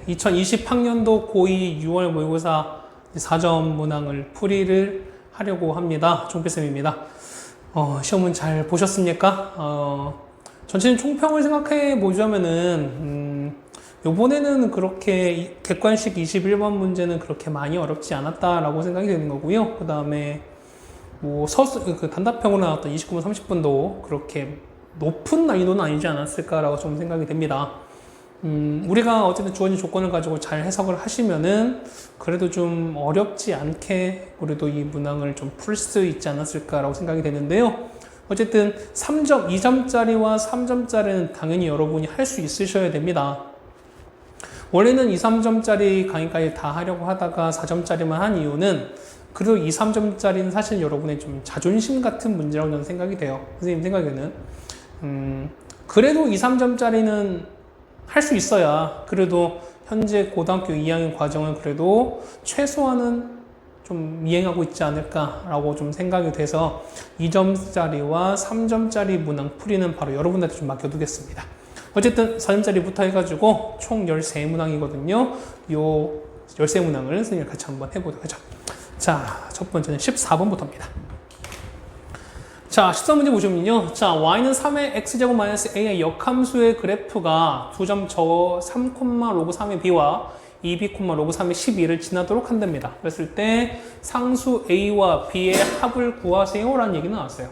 2020학년도 고2 6월 모의고사 4점 문항을 풀이를 하려고 합니다. 종필쌤입니다. 시험은 잘 보셨습니까? 전체적인 총평을 생각해 보자면은, 요번에는 그렇게 객관식 21번 문제는 그렇게 많이 어렵지 않았다라고 생각이 되는 거고요. 그 다음에 뭐 단답형으로 나왔던 29분 30분도 그렇게 높은 난이도는 아니지 않았을까라고 좀 생각이 됩니다. 우리가 어쨌든 주어진 조건을 가지고 잘 해석을 하시면은 그래도 좀 어렵지 않게 우리도 이 문항을 좀 풀 수 있지 않았을까라고 생각이 되는데요. 어쨌든 3점, 2점짜리와 3점짜리는 당연히 여러분이 할 수 있으셔야 됩니다. 원래는 2, 3점짜리 강의까지 다 하려고 하다가 4점짜리만 한 이유는 그리고 2, 3점짜리는 사실 여러분의 좀 자존심 같은 문제라고 저는 생각이 돼요. 선생님 생각에는. 그래도 2, 3점짜리는 할 수 있어야 그래도 현재 고등학교 2학년 과정을 그래도 최소한은 좀 이행하고 있지 않을까라고 좀 생각이 돼서 2점짜리와 3점짜리 문항 풀이는 바로 여러분들한테 좀 맡겨두겠습니다. 어쨌든 4점짜리부터 해가지고 총 13문항이거든요. 요 13문항을 선생님과 같이 한번 해보도록 하죠. 자, 첫 번째는 14번부터입니다. 자, 14문제 보시면요. 자, y는 3의 x제곱 마이너스 a의 역함수의 그래프가 2점 저 3, 로그 3의 b와 2b, 로그 3의 12를 지나도록 한답니다. 그랬을 때 상수 a와 b의 합을 구하세요 라는 얘기가 나왔어요.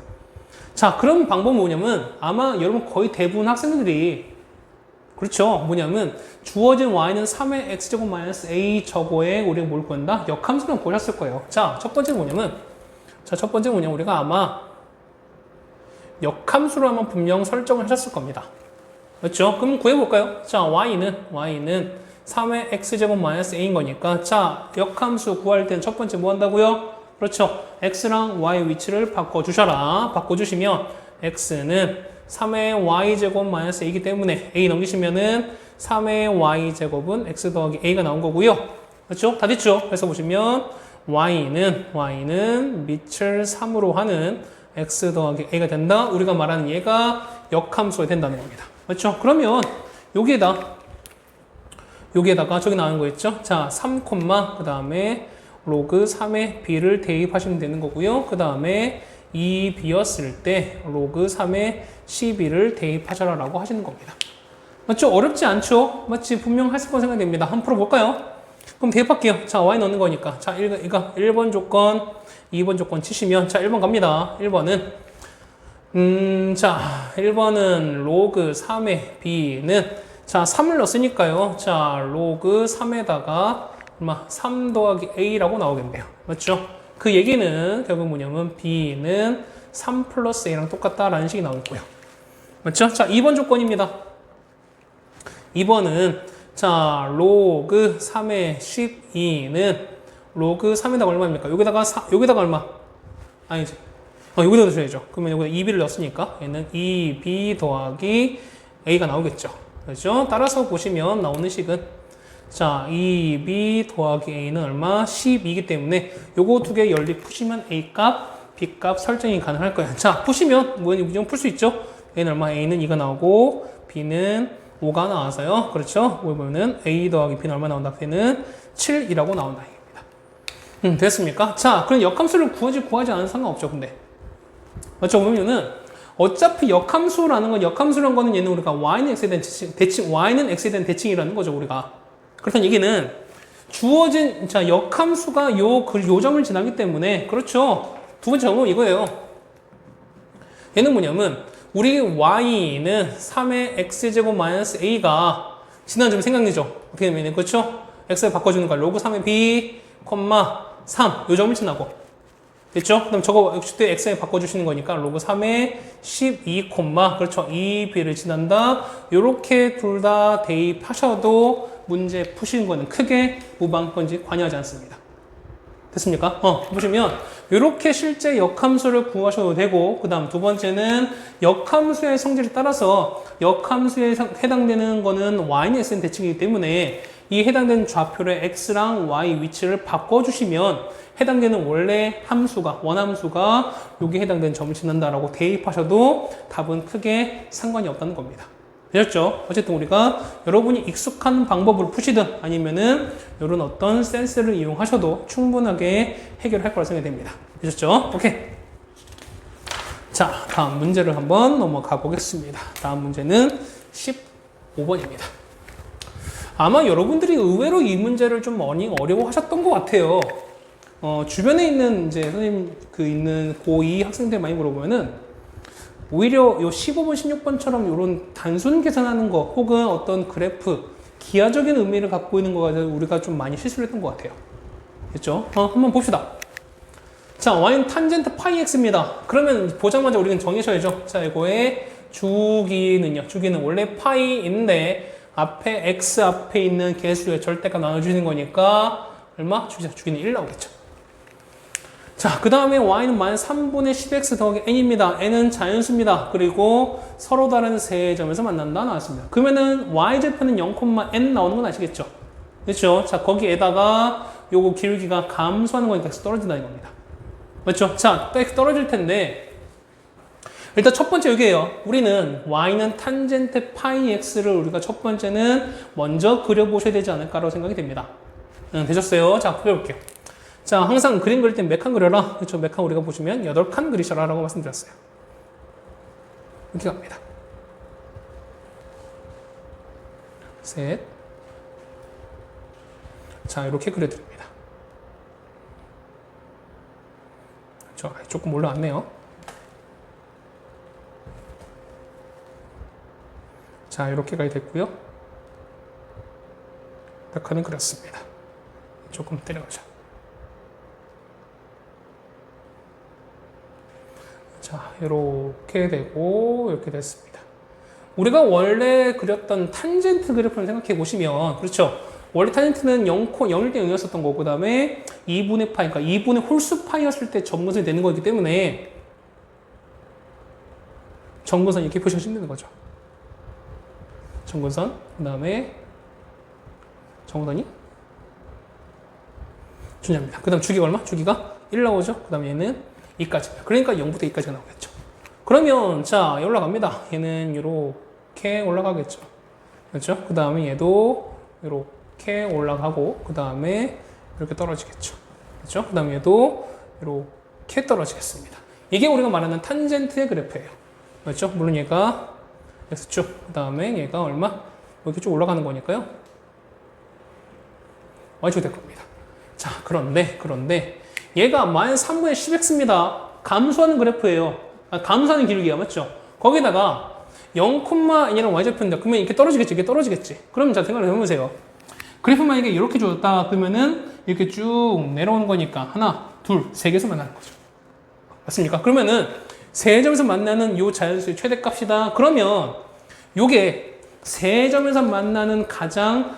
자, 그럼 방법은 뭐냐면 아마 여러분 거의 대부분 학생들이 그렇죠. 뭐냐면 주어진 y는 3의 x제곱 마이너스 a 저거에 우리가 뭘 구한다? 역함수를 보셨을 거예요. 자, 첫 번째는 뭐냐면 우리가 아마 역함수로 아마 분명 설정을 하셨을 겁니다. 그렇죠? 그럼 구해볼까요? 자, y는 3의 x제곱 마이너스 a인 거니까 자, 역함수 구할 때는 첫 번째 뭐 한다고요? 그렇죠. x랑 y 위치를 바꿔주셔라. 바꿔주시면 x는 3의 y제곱 마이너스 a이기 때문에 a 넘기시면은 3의 y제곱은 x 더하기 a가 나온 거고요. 그렇죠? 다 됐죠? 그래서 보시면 y는 밑을 3으로 하는 x 더하기 a가 된다. 우리가 말하는 얘가 역함수가 된다는 겁니다. 그렇죠? 그러면 여기에다가 저기 나오는 거 있죠? 자, 3, 그 다음에 로그 3의 b를 대입하시면 되는 거고요. 그 다음에 2b였을 때 로그 3의 12를 대입하셔라 라고 하시는 겁니다. 맞죠? 어렵지 않죠? 맞지? 분명 하실 거 생각됩니다. 한번 풀어볼까요? 그럼 대입할게요. 자, y 넣는 거니까. 자, 이거 1번 조건, 2번 조건 치시면, 자, 1번 갑니다. 1번은, 자, 1번은 로그 3의 b는, 자, 3을 넣었으니까요. 자, 로그 3에다가, 3 더하기 a라고 나오겠네요. 맞죠? 그 얘기는 결국 뭐냐면, b는 3 플러스 a랑 똑같다라는 식이 나오고요. 맞죠? 자, 2번 조건입니다. 2번은, 자, 로그 3의 12는 로그 3에다가 얼마입니까? 여기다가 얼마? 아니지. 여기다 넣으셔야죠. 그러면 여기다 2b를 넣었으니까 얘는 2b 더하기 a가 나오겠죠. 그렇죠? 따라서 보시면 나오는 식은 자, 2b 더하기 a는 얼마? 12이기 때문에 요거 두 개 연립 푸시면 a 값, b 값 설정이 가능할 거예요. 자, 푸시면 무조건 풀 수 있죠? 얘는 얼마? a는 2가 나오고 b는 5가 나와서요. 그렇죠? 보면은 a 더하기 b는 얼마 나온다? b는 7이라고 나온다. 됐습니까? 자, 그럼 역함수를 구하지 않아도 상관없죠, 근데. 맞죠? 보면은, 어차피 역함수라는 거는 얘는 우리가 y는 x에 대한 y는 x에 대한 대칭이라는 거죠, 우리가. 그렇다는 얘기는, 주어진, 자, 역함수가 요 점을 지나기 때문에, 그렇죠. 두 번째 정은 이거예요. 얘는 뭐냐면, 우리 y는 3의 x제곱 마이너스 a가 지난 점이 생각나죠? 어떻게 되면, 그렇죠? x를 바꿔주는 거야. 로그 3의 b, 3, 요 점을 지나고. 됐죠? 그럼 저거 역시 또 x에 바꿔주시는 거니까 로그 3에 12, 그렇죠? 2b를 지난다. 요렇게 둘 다 대입하셔도 문제 푸시는 거는 크게 무방건지 관여하지 않습니다. 됐습니까? 보시면 요렇게 실제 역함수를 구하셔도 되고 그 다음 두 번째는 역함수의 성질에 따라서 역함수에 해당되는 거는 y는 x는 대칭이기 때문에 이 해당되는 좌표의 x랑 y 위치를 바꿔주시면 해당되는 원래 함수가, 원함수가 여기에 해당되는 점을 지난다라고 대입하셔도 답은 크게 상관이 없다는 겁니다. 되셨죠? 어쨌든 우리가 여러분이 익숙한 방법으로 푸시든 아니면은 이런 어떤 센스를 이용하셔도 충분하게 해결할 거라 생각이 됩니다. 되셨죠? 오케이. 자, 다음 문제를 한번 넘어가 보겠습니다. 다음 문제는 15번입니다. 아마 여러분들이 의외로 이 문제를 좀 많이 어려워하셨던 것 같아요. 주변에 있는 이제 선생님 있는 고2 학생들 많이 물어보면은 오히려 요 15번, 16번처럼 이런 단순 계산하는 거 혹은 어떤 그래프, 기하적인 의미를 갖고 있는 거가 우리가 좀 많이 실수를 했던 것 같아요. 됐죠? 한번 봅시다. 자, y는 탄젠트 파이 x입니다. 그러면 보자마자 우리는 정의셔야죠. 자, 이거의 주기는요. 주기는 원래 파이인데 앞에 x 앞에 있는 개수의 절대값 나눠주는 거니까 얼마? 주기는 1 나오겠죠. 자, 그 다음에 y는 마이너스 3분의 10x 더하기 n입니다. n은 자연수입니다. 그리고 서로 다른 세 점에서 만난다 나왔습니다. 그러면은 y절편은 0,n 나오는 건 아시겠죠? 그렇죠? 자, 거기에다가 요거 기울기가 감소하는 거니까 떨어진다는 겁니다. 맞죠? 자, 떨어질 텐데 일단 첫 번째 여기에요. 우리는 y는 탄젠트 파이 x를 우리가 첫 번째는 먼저 그려보셔야 되지 않을까라고 생각이 됩니다. 되셨어요? 자, 그려볼게요. 자, 항상 그림 그릴 땐 몇 칸 그려라. 그렇죠? 몇 칸 우리가 보시면 8칸 그리셔라 라고 말씀드렸어요. 이렇게 갑니다. 셋. 자, 이렇게 그려드립니다. 그렇죠? 조금 올라왔네요. 자, 이렇게가 됐고요. 몇 칸은 그렸습니다. 조금 때려가죠. 자, 이렇게 되고 이렇게 됐습니다. 우리가 원래 그렸던 탄젠트 그래프를 생각해 보시면 그렇죠? 원래 탄젠트는 0일 때 0이었었던 거고 그 다음에 2분의 파이, 그러니까 2분의 홀수 파이였을 때 점근선이 되는 거기 때문에 점근선 이렇게 표시하시면 되는 거죠. 점근선, 그 다음에 점근선이 중요합니다. 그 다음 주기가 얼마? 주기가 1 나오죠? 그 다음에 얘는 2까지입니다. 그러니까 0부터 2까지가 나오겠죠. 그러면 자, 올라갑니다. 얘는 이렇게 올라가겠죠. 그렇죠? 그 다음에 얘도 이렇게 올라가고 그 다음에 이렇게 떨어지겠죠. 그렇죠? 그 다음에 얘도 이렇게 떨어지겠습니다. 이게 우리가 말하는 탄젠트의 그래프예요. 그렇죠? 물론 얘가 X축, 그 다음에 얘가 얼마? 이렇게 쭉 올라가는 거니까요. Y축 될 겁니다. 자, 그런데 얘가 마이너스 3분의 10x입니다. 감소하는 그래프예요. 감소하는 기울기야, 맞죠? 거기다가 0,n이랑 y절편인데 그러면 이렇게 떨어지겠지, 이게 떨어지겠지. 그럼 자, 생각을 해보세요. 그래프 만약에 이렇게 줬다 그러면은 이렇게 쭉 내려오는 거니까 하나, 둘, 세 개에서 만나는 거죠. 맞습니까? 그러면은 세 점에서 만나는 요 자연수의 최대값이다. 그러면 요게 세 점에서 만나는 가장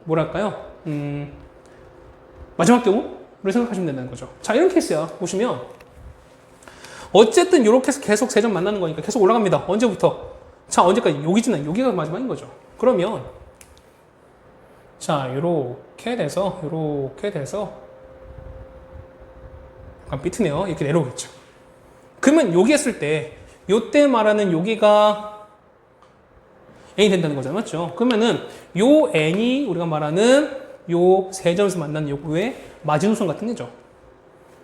뭐랄까요? 마지막 경우? 를 생각하시면 된다는 거죠. 자, 이런 케이스야. 보시면 어쨌든 이렇게 해서 계속 세 점 만나는 거니까 계속 올라갑니다. 언제부터? 자, 언제까지? 여기지는 여기가 마지막인 거죠. 그러면 자, 이렇게 돼서 약간 삐트네요. 이렇게 내려오겠죠. 그러면 여기 했을 때 요때 말하는 여기가 n이 된다는 거잖아요. 맞죠? 그러면은 요 n이 우리가 말하는 요 세 점에서 만나는 요거의 마지노선 같은 거죠.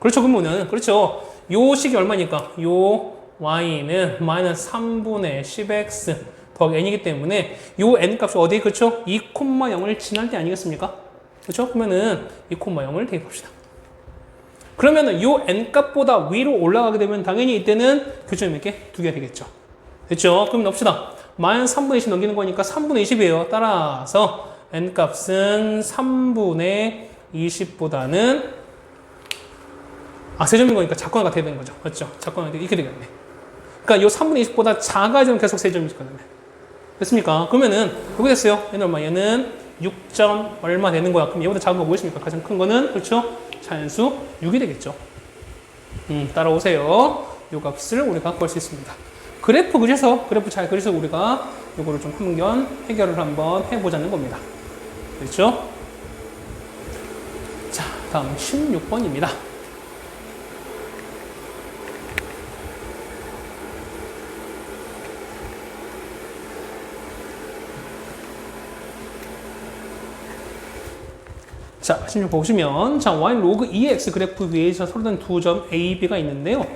그렇죠. 그러면은 그렇죠. 요 식이 얼마니까? 요 y는 마이너스 3분의 10x 더하기 n이기 때문에 요 n 값이 어디 그렇죠? 2,0을 지날 때 아니겠습니까? 그렇죠? 그러면은 2,0을 대입합시다. 그러면은 요 n 값보다 위로 올라가게 되면 당연히 이때는 교점이 몇 개? 2개 되겠죠. 됐죠? 그럼 넣읍시다. 마이너스 3분의 20 넘기는 거니까 3분의 20이에요. 따라서 n 값은 3분의 20보다는 세점인 거니까 작거나 같아야 되는 거죠. 맞죠? 작거나 이렇게 되겠네. 그러니까 요 3분의 20보다 작아지면 계속 세점이 있거든요. 됐습니까? 그러면은 여기 됐어요. 얘는 얼마? 얘는 6점 얼마 되는 거야. 그럼 얘보다 작은 거 뭐였습니까? 가장 큰 거는 그렇죠? 자연수 6이 되겠죠. 따라오세요. 요 값을 우리가 구할 수 있습니다. 그래프 잘 그려서 우리가 요거를 좀 한번 해결을 한번 해보자는 겁니다. 그렇죠? 자, 다음 16번입니다. 자, 16 보시면, 자, y 로그 2x 그래프 위에 서로 다른 두 점 A, B가 있는데요.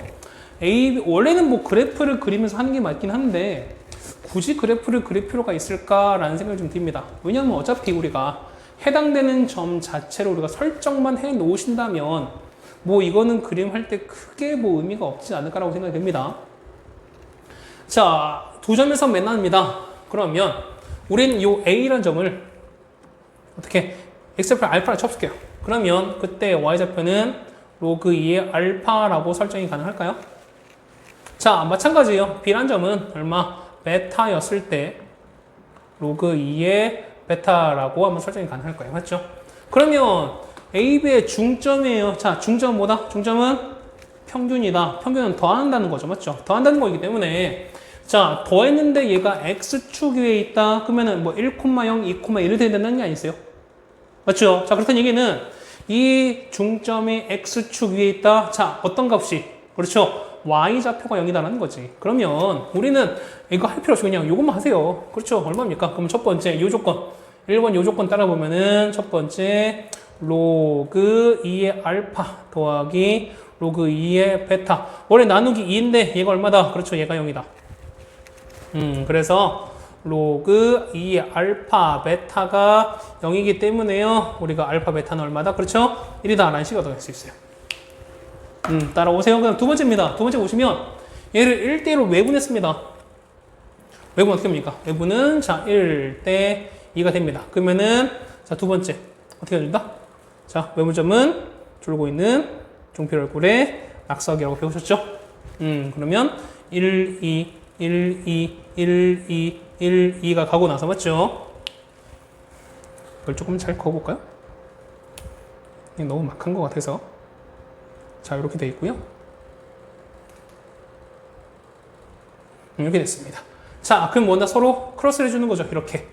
원래는 뭐 그래프를 그리면서 하는 게 맞긴 한데, 굳이 그래프를 그릴 필요가 있을까라는 생각이 좀 듭니다. 왜냐하면 어차피 우리가 해당되는 점 자체로 우리가 설정만 해 놓으신다면, 뭐 이거는 그림할 때 크게 뭐 의미가 없지 않을까라고 생각이 됩니다. 자, 두 점에서 만납니다. 그러면 우리는 이 A라는 점을 어떻게 x좌표 알파를 쳐볼게요. 그러면 그때 y좌표는 로그 2의 알파라고 설정이 가능할까요? 자, 마찬가지예요. B라는 점은 얼마? 베타였을 때 로그 2의 베타라고 한번 설정이 가능할 거예요. 맞죠? 그러면 A, B의 중점이에요. 자, 중점은 뭐다? 중점은 평균이다. 평균은 더한다는 거죠. 맞죠? 더한다는 거이기 때문에 자, 더했는데 얘가 X축 위에 있다. 그러면은 뭐 1,0, 2,1이 돼야 된다는 게 아니세요? 맞죠? 자, 그렇다는 얘기는 이 중점이 X축 위에 있다. 자, 어떤 값이? 그렇죠? Y좌표가 0이다라는 거지. 그러면 우리는 이거 할 필요 없이 그냥 이것만 하세요. 그렇죠? 얼마입니까? 그럼 첫 번째, 요 조건. 1번 요 조건 따라 보면은 첫 번째, 로그 2의 알파 더하기 로그 2의 베타. 원래 나누기 2인데 얘가 얼마다? 그렇죠? 얘가 0이다. 그래서 로그 2의 알파 베타가 0이기 때문에요. 우리가 알파 베타는 얼마다? 그렇죠? 1이다 라는 식으로 얻어낼 수 있어요. 따라오세요. 그럼 두 번째입니다. 두 번째 보시면 얘를 1대1로 외분했습니다. 외분 어떻게 합니까? 외분은 자 1대 2가 됩니다. 그러면은 자 두 번째 어떻게 해준다? 자 외분점은 졸고 있는 종필 얼굴에 낙석이라고 배우셨죠? 그러면 1, 2, 1, 2, 1, 2, 1, 2가 가고 나서 맞죠? 이걸 조금 잘 그어볼까요? 너무 막한 것 같아서 자 이렇게 돼 있고요. 이렇게 됐습니다. 자 그럼 뭔가 서로 크로스를 해주는 거죠. 이렇게.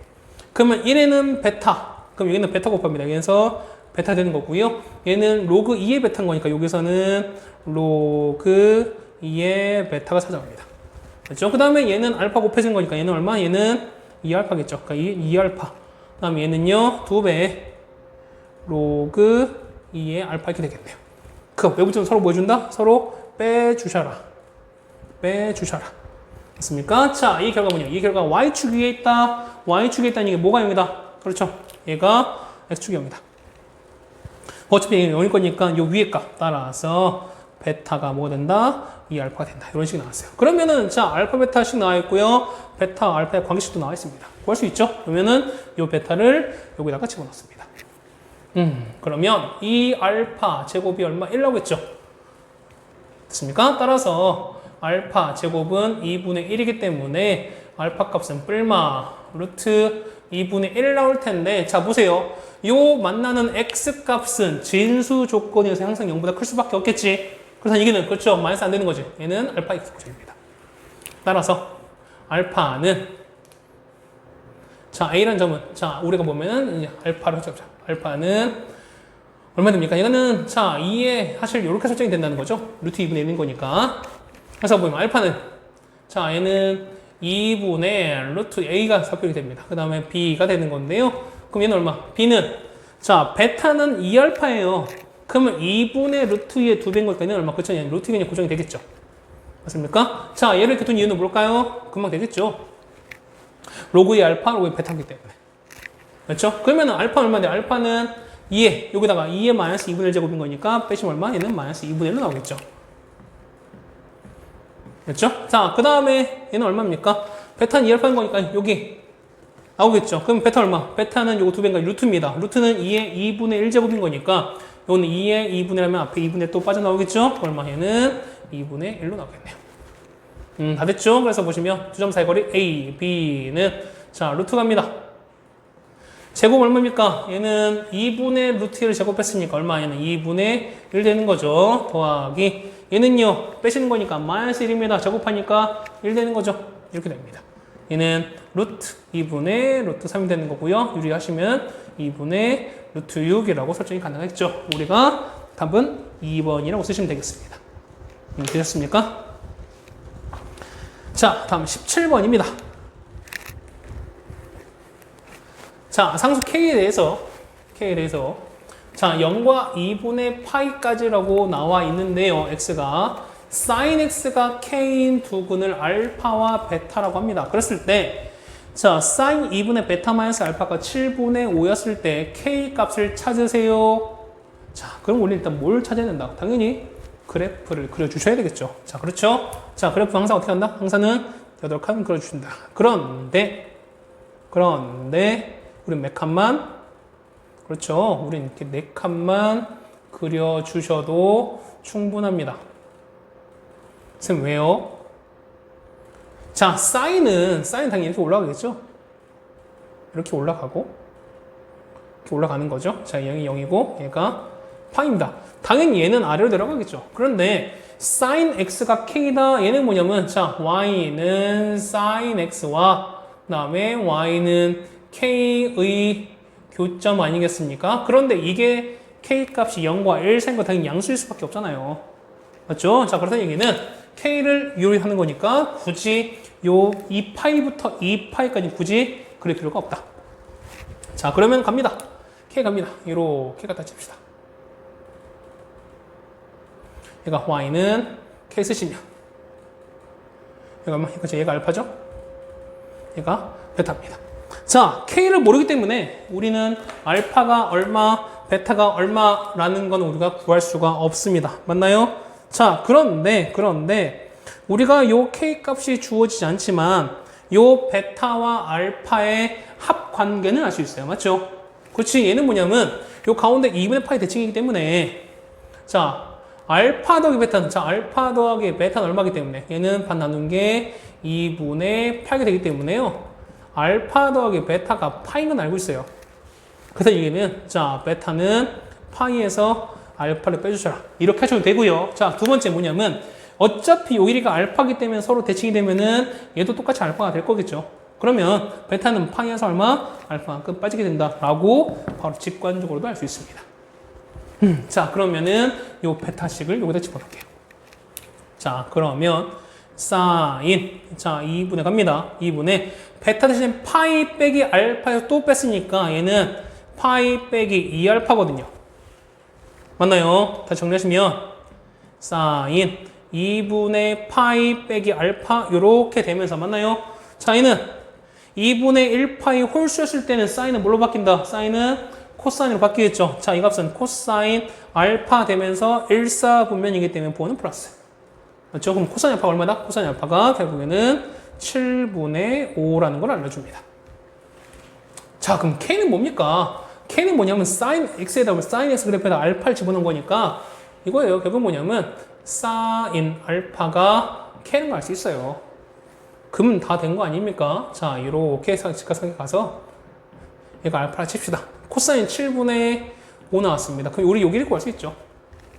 그러면 1에는 베타. 그럼 여기는 베타 곱합니다. 여기서 베타 되는 거고요. 얘는 로그 2의 베타인 거니까 여기서는 로그 2의 베타가 찾아옵니다. 그렇죠? 그 다음에 얘는 알파 곱해진 거니까 얘는 얼마? 얘는 2알파겠죠. 그러니까 2알파. 그 다음에 얘는요 2배 로그 2의 알파 이렇게 되겠네요. 그 외부점 서로 뭐 해준다? 서로 빼주셔라. 빼주셔라. 됐습니까? 자, 이 결과는요. 이 결과 Y축 위에 있다. Y축에 있다는 이게 뭐가 0이다? 그렇죠. 얘가 X축이 0이다. 어차피 얘는 0일 거니까 요 위에 값 따라서 베타가 뭐가 된다? 2알파가 된다. 이런 식이 나왔어요. 그러면은 자, 알파 베타식 나와 있고요. 베타 알파의 관계식도 나와 있습니다. 구할 수 있죠? 그러면은 요 베타를 여기다가 집어넣습니다. 그러면 2알파 제곱이 얼마? 1라고 했죠? 됐습니까? 따라서 알파 제곱은 2분의 1이기 때문에 알파 값은 뿔마 루트 2분의 1 나올 텐데 자 보세요. 요 만나는 x 값은 진수 조건에서 항상 0보다 클 수밖에 없겠지. 그래서 얘기는 그렇죠. 마이너스 안 되는 거지. 얘는 알파 x 곱입니다. 따라서 알파는 자 a라는 점은 자 우리가 보면은 이제 알파로 해보자. 알파는 얼마 됩니까? 이거는 자 2에 사실 이렇게 설정이 된다는 거죠. 루트 2분의 1인 거니까. 그래서 보면 알파는 자 얘는 2분의 루트 a가 삽입이 됩니다. 그 다음에 b가 되는 건데요. 그럼 얘는 얼마? b는 자 베타는 2알파예요. 그러면 2분의 루트 2의 2배인 거니까 얘는 얼마? 그쵸? 얘는 루트 2가 고정이 되겠죠. 맞습니까? 자 얘를 이렇게 둔 이유는 뭘까요? 금방 되겠죠. 로그의 알파, 로그의 베타이기 때문에. 그렇죠? 그러면은 알파 얼마인데? 알파는 2에 여기다가 2의 마이너스 2분의 1 제곱인 거니까 빼시면 얼마? 얘는 마이너스 2분의 1로 나오겠죠. 그렇죠? 자, 그 다음에 얘는 얼마입니까? 베타는 2알파인 거니까 여기 나오겠죠. 그럼 베타 얼마? 베타는 요거 2배인가 루트입니다. 루트는 2의 2분의 1 제곱인 거니까 요거는 2의 2분의 1 하면 앞에 2분의 1 또 빠져나오겠죠? 얼마? 얘는 2분의 1로 나오겠네요. 다 됐죠? 그래서 보시면 두 점 사이 거리 A, B는 자 루트 갑니다. 제곱 얼마입니까? 얘는 2분의 루트 1을 제곱했으니까 얼마? 얘는 2분의 1 되는 거죠. 더하기 얘는요 빼시는 거니까 마이너스 1입니다. 제곱하니까 1 되는 거죠. 이렇게 됩니다. 얘는 루트 2분의 루트 3이 되는 거고요. 유리하시면 2분의 루트 6이라고 설정이 가능하겠죠. 우리가 답은 2번이라고 쓰시면 되겠습니다. 되셨습니까? 자, 다음 17번입니다. 자, 상수 K에 대해서 자, 0과 2분의 파이까지라고 나와 있는데요. x가 sin x가 k인 두근을 알파와 베타라고 합니다. 그랬을 때 자, sin 2분의 베타 마이너스 알파가 7분의 5였을 때 k 값을 찾으세요. 자, 그럼 우리 일단 뭘 찾아야 된다? 당연히 그래프를 그려주셔야 되겠죠. 자, 그렇죠? 자, 그래프 항상 어떻게 한다? 항상은 8칸 그려주신다. 그런데 우린 몇 칸만? 그렇죠. 우린 이렇게 4칸만 그려주셔도 충분합니다. 선생님, 왜요? 자, 사인은 당연히 이렇게 올라가겠죠? 이렇게 올라가고, 이렇게 올라가는 거죠. 자, 0이 0이고, 얘가 파입니다. 당연히 얘는 아래로 내려가겠죠. 그런데 sin x가 k다. 얘는 뭐냐면, 자, y는 sin x와 그 다음에 y는 k의 교점 아니겠습니까? 그런데 이게 k 값이 0과 1 생거 당연히 양수일 수밖에 없잖아요. 맞죠? 자, 그렇다는 얘기는 k를 요리하는 거니까 굳이 요 2파이부터 2파이까지 굳이 그릴 필요가 없다. 자, 그러면 갑니다. k 갑니다. 이렇게 갖다 칩시다. 얘가 y는 k 쓰시면 얘가 알파죠? 얘가 베타입니다. 자, k를 모르기 때문에 우리는 알파가 얼마, 베타가 얼마라는 건 우리가 구할 수가 없습니다. 맞나요? 자, 그런데 우리가 요 k 값이 주어지지 않지만 요 베타와 알파의 합 관계는 알 수 있어요. 맞죠? 그렇지. 얘는 뭐냐면 요 가운데 2분의 파이 대칭이기 때문에 자, 알파 더하기 베타는 자, 알파 더하기 베타는 얼마이기 때문에 얘는 반 나눈 게 2분의 8이 되기 때문에요. 알파 더하기 베타가 파인 건 알고 있어요. 그래서 얘기는 자, 베타는 파이에서 알파를 빼주셔라. 이렇게 하셔도 되고요. 자, 두 번째 뭐냐면 어차피 요 길이가 알파기 때문에 서로 대칭이 되면은 얘도 똑같이 알파가 될 거겠죠. 그러면 베타는 파이에서 얼마? 알파만큼 빠지게 된다라고 바로 직관적으로도 알 수 있습니다. 자, 그러면은 요 베타식을 여기다 집어넣을게요. 자, 그러면 사인 자 2분의 갑니다. 2분의 베타 대신 파이 빼기 알파에서 또 뺐으니까 얘는 파이 빼기 2알파거든요. 맞나요? 다시 정리하시면 사인 2분의 파이 빼기 알파 요렇게 되면서 맞나요? 자, 얘는 2분의 1파이 홀수였을 때는 사인은 뭘로 바뀐다? 사인은 코사인으로 바뀌겠죠. 자, 이 값은 코사인 알파 되면서 일사분면이기 때문에 부호는 플러스. 맞죠? 그럼 코사인 알파가 얼마다? 코사인 알파가 결국에는 7분의 5라는 걸 알려줍니다. 자, 그럼 K는 뭡니까? K는 뭐냐면 sin X에다 sin X 그래프에다 알파를 집어넣은 거니까 이거예요. 결국 뭐냐면 sin 알파가 K는 걸 알 수 있어요. 그럼 다 된 거 아닙니까? 자, 이렇게 직각선에 가서 얘가 알파를 칩시다. 코사인 7분의 5 나왔습니다. 그럼 우리 여기를 구할 수 있죠.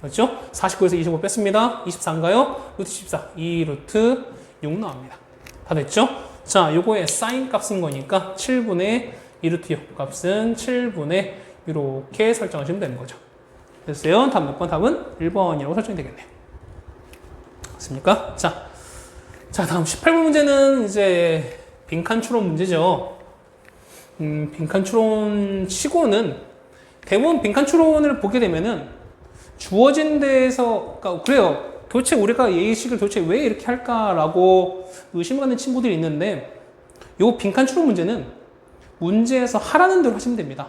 그렇죠? 49에서 25 뺐습니다. 24인가요? 루트 14. 2 루트 6 나옵니다. 다 됐죠? 자, 요거의 사인 값인 거니까 7분의 2 루트 6 값은 7분의 이렇게 설정하시면 되는 거죠. 됐어요? 다음 몇 번? 답은 1번이라고 설정이 되겠네요. 맞습니까? 자, 다음 18번 문제는 이제 빈칸 추론 문제죠. 빈칸 추론 치고는 대부분 빈칸 추론을 보게 되면은 주어진 데에서 그러니까 그래요. 도대체 우리가 예식을 도대체 왜 이렇게 할까라고 의심하는 친구들이 있는데 요 빈칸 추론 문제는 문제에서 하라는 대로 하시면 됩니다.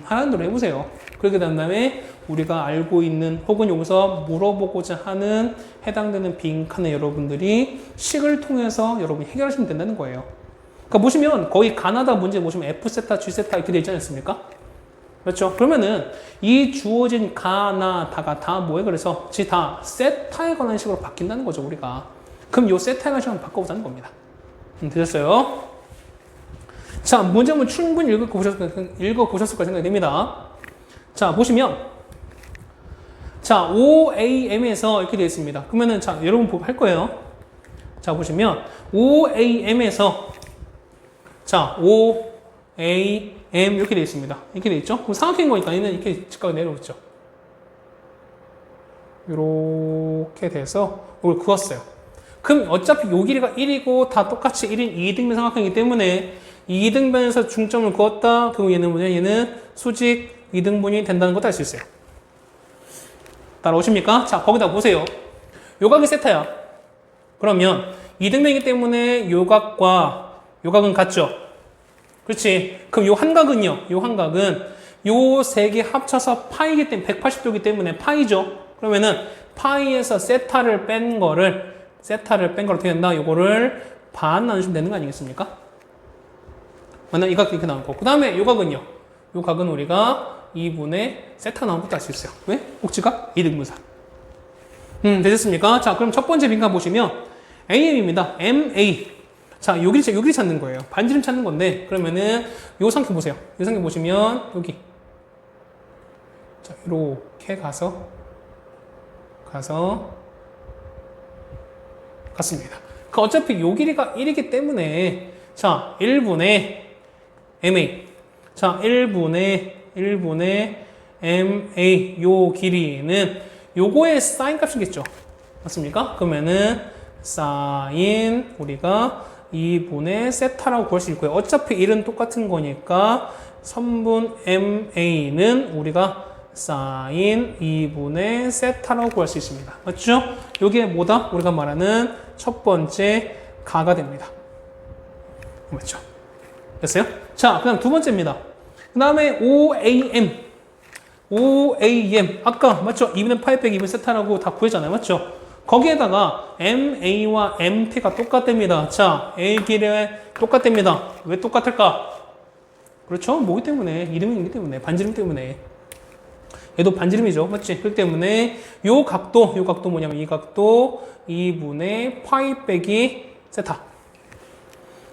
하라는 대로 해보세요. 그렇게 된 다음에 우리가 알고 있는 혹은 여기서 물어보고자 하는 해당되는 빈칸에 여러분들이 식을 통해서 여러분이 해결하시면 된다는 거예요. 그러니까 보시면 거의 가나다 문제 보시면 F 세타, G 세타 이렇게 되어 있지 않습니까? 그렇죠? 그러면은 이 주어진 가나다가 다 뭐예요? 그래서 다 세타에 관한 식으로 바뀐다는 거죠, 우리가. 그럼 요 세타에 관한 식으로 바꿔보자는 겁니다. 되셨어요? 자, 문제 한번 충분히 읽어보셨을 까 생각이 됩니다. 자, 보시면 자, OAM에서 이렇게 되어 있습니다. 그러면은 자, 여러분 할 거예요. 자, 보시면 OAM에서 자, OAM 이렇게 되어 있습니다. 이렇게 되어 있죠? 그럼 삼각형인 거니까 얘는 이렇게 직각이 내려오죠. 이렇게 돼서 이걸 그었어요. 그럼 어차피 요 길이가 1이고 다 똑같이 1인 2등변 삼각형이기 때문에 2등변에서 중점을 그었다. 그럼 얘는 뭐냐? 얘는 수직 2등분이 된다는 것도 알 수 있어요. 따라오십니까? 자, 거기다 보세요. 요각이 세타야. 그러면 2등분이기 때문에 요각과 요각은 같죠? 그렇지. 그럼 요 한각은요? 요 한각은 요 세 개 합쳐서 파이기 때문에 180도이기 때문에 파이죠. 그러면은 파이에서 세타를 뺀 거를 어떻게 된다? 요거를 반 나누시면 되는 거 아니겠습니까? 맞나? 이 각 이렇게 나올 거고. 그 다음에 요 각은요? 요 각은 우리가 2분의 세타가 나온 것도 알 수 있어요. 왜? 꼭지각 2등분사. 되셨습니까? 자, 그럼 첫 번째 빈칸 보시면 AM입니다. MA. 자, 여기 찾는 거예요. 반지름 찾는 건데, 그러면은 요 상태 보세요. 요 상태 보시면 여기. 자, 이렇게 갔습니다. 그 어차피 요 길이가 1이기 때문에 자, 1분의 MA. 자, 1분의 MA 요 길이는 요거의 사인 값이겠죠. 맞습니까? 그러면은 사인 우리가 2분의 세타라고 구할 수 있고요. 어차피 1은 똑같은 거니까 선분 MA는 우리가 사인 2분의 세타라고 구할 수 있습니다. 맞죠? 요게 뭐다? 우리가 말하는 첫 번째 가가 됩니다. 맞죠? 됐어요? 자, 그 다음 두 번째입니다. 그 다음에 OAM. 아까, 맞죠? 2분의 파이 빼기 2분의 세타라고 다 구했잖아요. 맞죠? 거기에다가 MA와 MT가 똑같답니다. 자, A 길에 똑같답니다. 왜 똑같을까? 그렇죠? 뭐기 때문에? 이름이기 때문에. 반지름 때문에. 얘도 반지름이죠. 맞지? 그렇기 때문에 요 각도 뭐냐면 이 각도 2분의 파이 빼기 세타.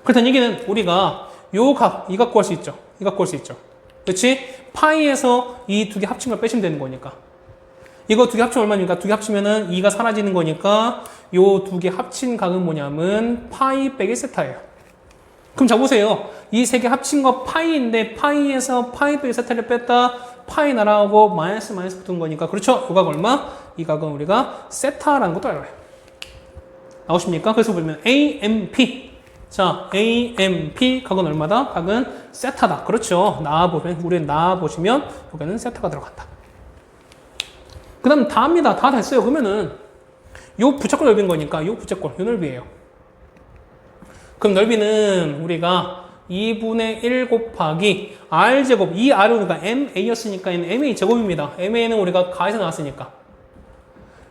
그렇다는 얘기는 우리가 요 각, 이 각 구할 수 있죠. 이 각 구할 수 있죠. 그렇지? 파이에서 이 두 개 합친 걸 빼시면 되는 거니까. 이거 두 개 합치면 얼마입니까? 두 개 합치면은 2가 사라지는 거니까 요 두 개 합친 각은 뭐냐면 파이 빼기 세타예요. 그럼 자 보세요. 이 세 개 합친 거 파이인데 파이에서 파이 빼기 세타를 뺐다. 파이 날아가고 마이너스 붙은 거니까 그렇죠? 요 각 얼마? 이 각은 우리가 세타라는 것도 알아요. 나오십니까? 그래서 보면 AMP. 자, AMP 각은 얼마다? 각은 세타다. 그렇죠? 우리 나와보시면 여기는 세타가 들어간다. 그 다음 다입니다. 다 됐어요. 그러면은 요 부채꼴 넓이인 거니까 요 부채꼴, 요 넓이에요. 그럼 넓이는 우리가 2분의 1 곱하기 R제곱, 이 R은 우리가 MA였으니까 얘는 MA 제곱입니다. MA는 우리가 가에서 나왔으니까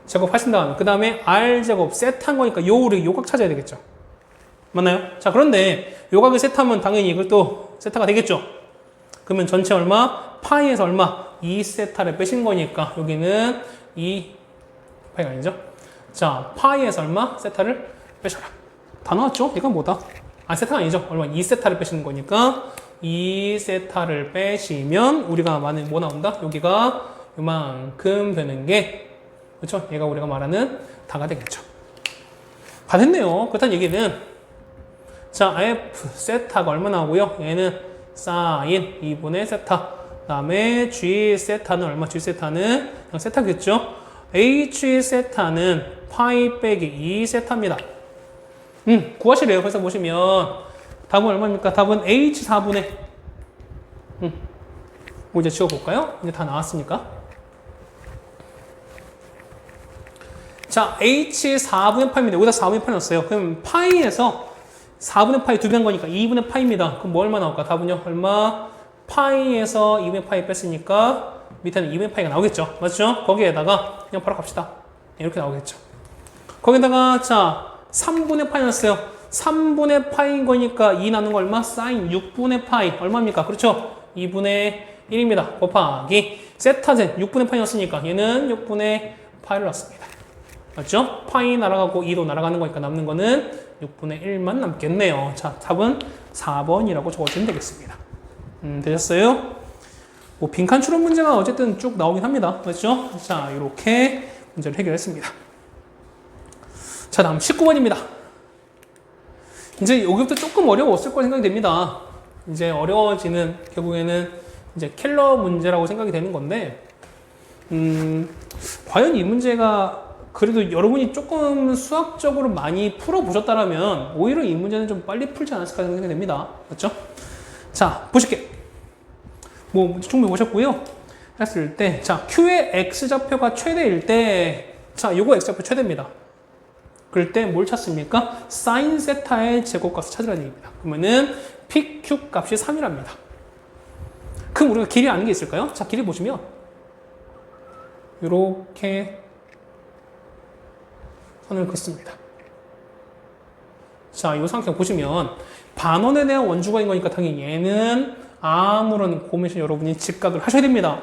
제곱하신 다음에 그 다음에 R제곱 세타한 거니까 우리 요각 찾아야 되겠죠. 맞나요? 자, 그런데 요각을 세타하면 당연히 이것도 세타가 되겠죠. 그러면 전체 얼마? 파이에서 얼마? 2세타를 빼신 거니까 여기는 2파이가 아니죠. 자, 파이에서 얼마? 세타를 빼셔라. 다 나왔죠? 이건 뭐다? 아, 세타가 아니죠. 얼마? 2세타를 빼시는 거니까 2세타를 빼시면 우리가 만약 뭐 나온다? 여기가 요만큼 되는 게 그렇죠? 얘가 우리가 말하는 다가 되겠죠. 다 됐네요. 그렇다는 얘기는 자, F 세타가 얼마 나오고요? 얘는 사인 2분의 세타. 그 다음에 G 세타는 얼마? G 세타는 그냥 세타겠죠? H 세타는 파이 빼기 2 세타입니다. 구하시래요. 그래서 보시면 답은 얼마입니까? 답은 H 4분의 뭐 이제 지워볼까요? 이제 다 나왔으니까. 자, H 4분의 파입니다. 여기다 4분의 파 넣었어요. 그럼 파이에서 4분의 파이 2배 한 거니까 2분의 파입니다. 그럼 뭐 얼마 나올까? 답은요? 얼마? 파이에서 2분의 파이 뺐으니까 밑에는 2분의 파이가 나오겠죠. 맞죠? 거기에다가 그냥 바로 갑시다. 이렇게 나오겠죠. 거기다가 자 3분의 파이 넣었어요. 3분의 파이인 거니까 2 나눈 거 얼마? 사인 6분의 파이 얼마입니까? 그렇죠? 2분의 1입니다. 곱하기 세타젠 6분의 파이 넣었으니까 얘는 6분의 파이를 넣었습니다. 맞죠? 파이 날아가고 2도 날아가는 거니까 남는 거는 6분의 1만 남겠네요. 자, 답은 4번이라고 적어주면 되겠습니다. 되셨어요? 뭐 빈칸 추론 문제가 어쨌든 쭉 나오긴 합니다. 맞죠? 자, 이렇게 문제를 해결했습니다. 자, 다음 19번입니다. 이제 여기부터 조금 어려웠을 거 생각이 됩니다. 이제 어려워지는 결국에는 이제 킬러 문제라고 생각이 되는 건데, 과연 이 문제가 그래도 여러분이 조금 수학적으로 많이 풀어보셨다면 오히려 이 문제는 좀 빨리 풀지 않았을까 생각이 됩니다. 맞죠? 자, 보실게요. 뭐 충분히 보셨고요. 했을 때, 자, Q의 X좌표가 최대일 때, 자, 요거 X좌표 최대입니다. 그럴 때 뭘 찾습니까? 사인 세타의 제곱값을 찾으라는 얘기입니다. 그러면은 PQ 값이 3이랍니다. 그럼 우리가 길이 아는 게 있을까요? 자, 길이 보시면 요렇게 선을 긋습니다. 자, 이 상태 보시면 반원에 대한 원주가인 거니까 당연히 얘는 아무런 고민 없이 여러분이 직각을 하셔야 됩니다.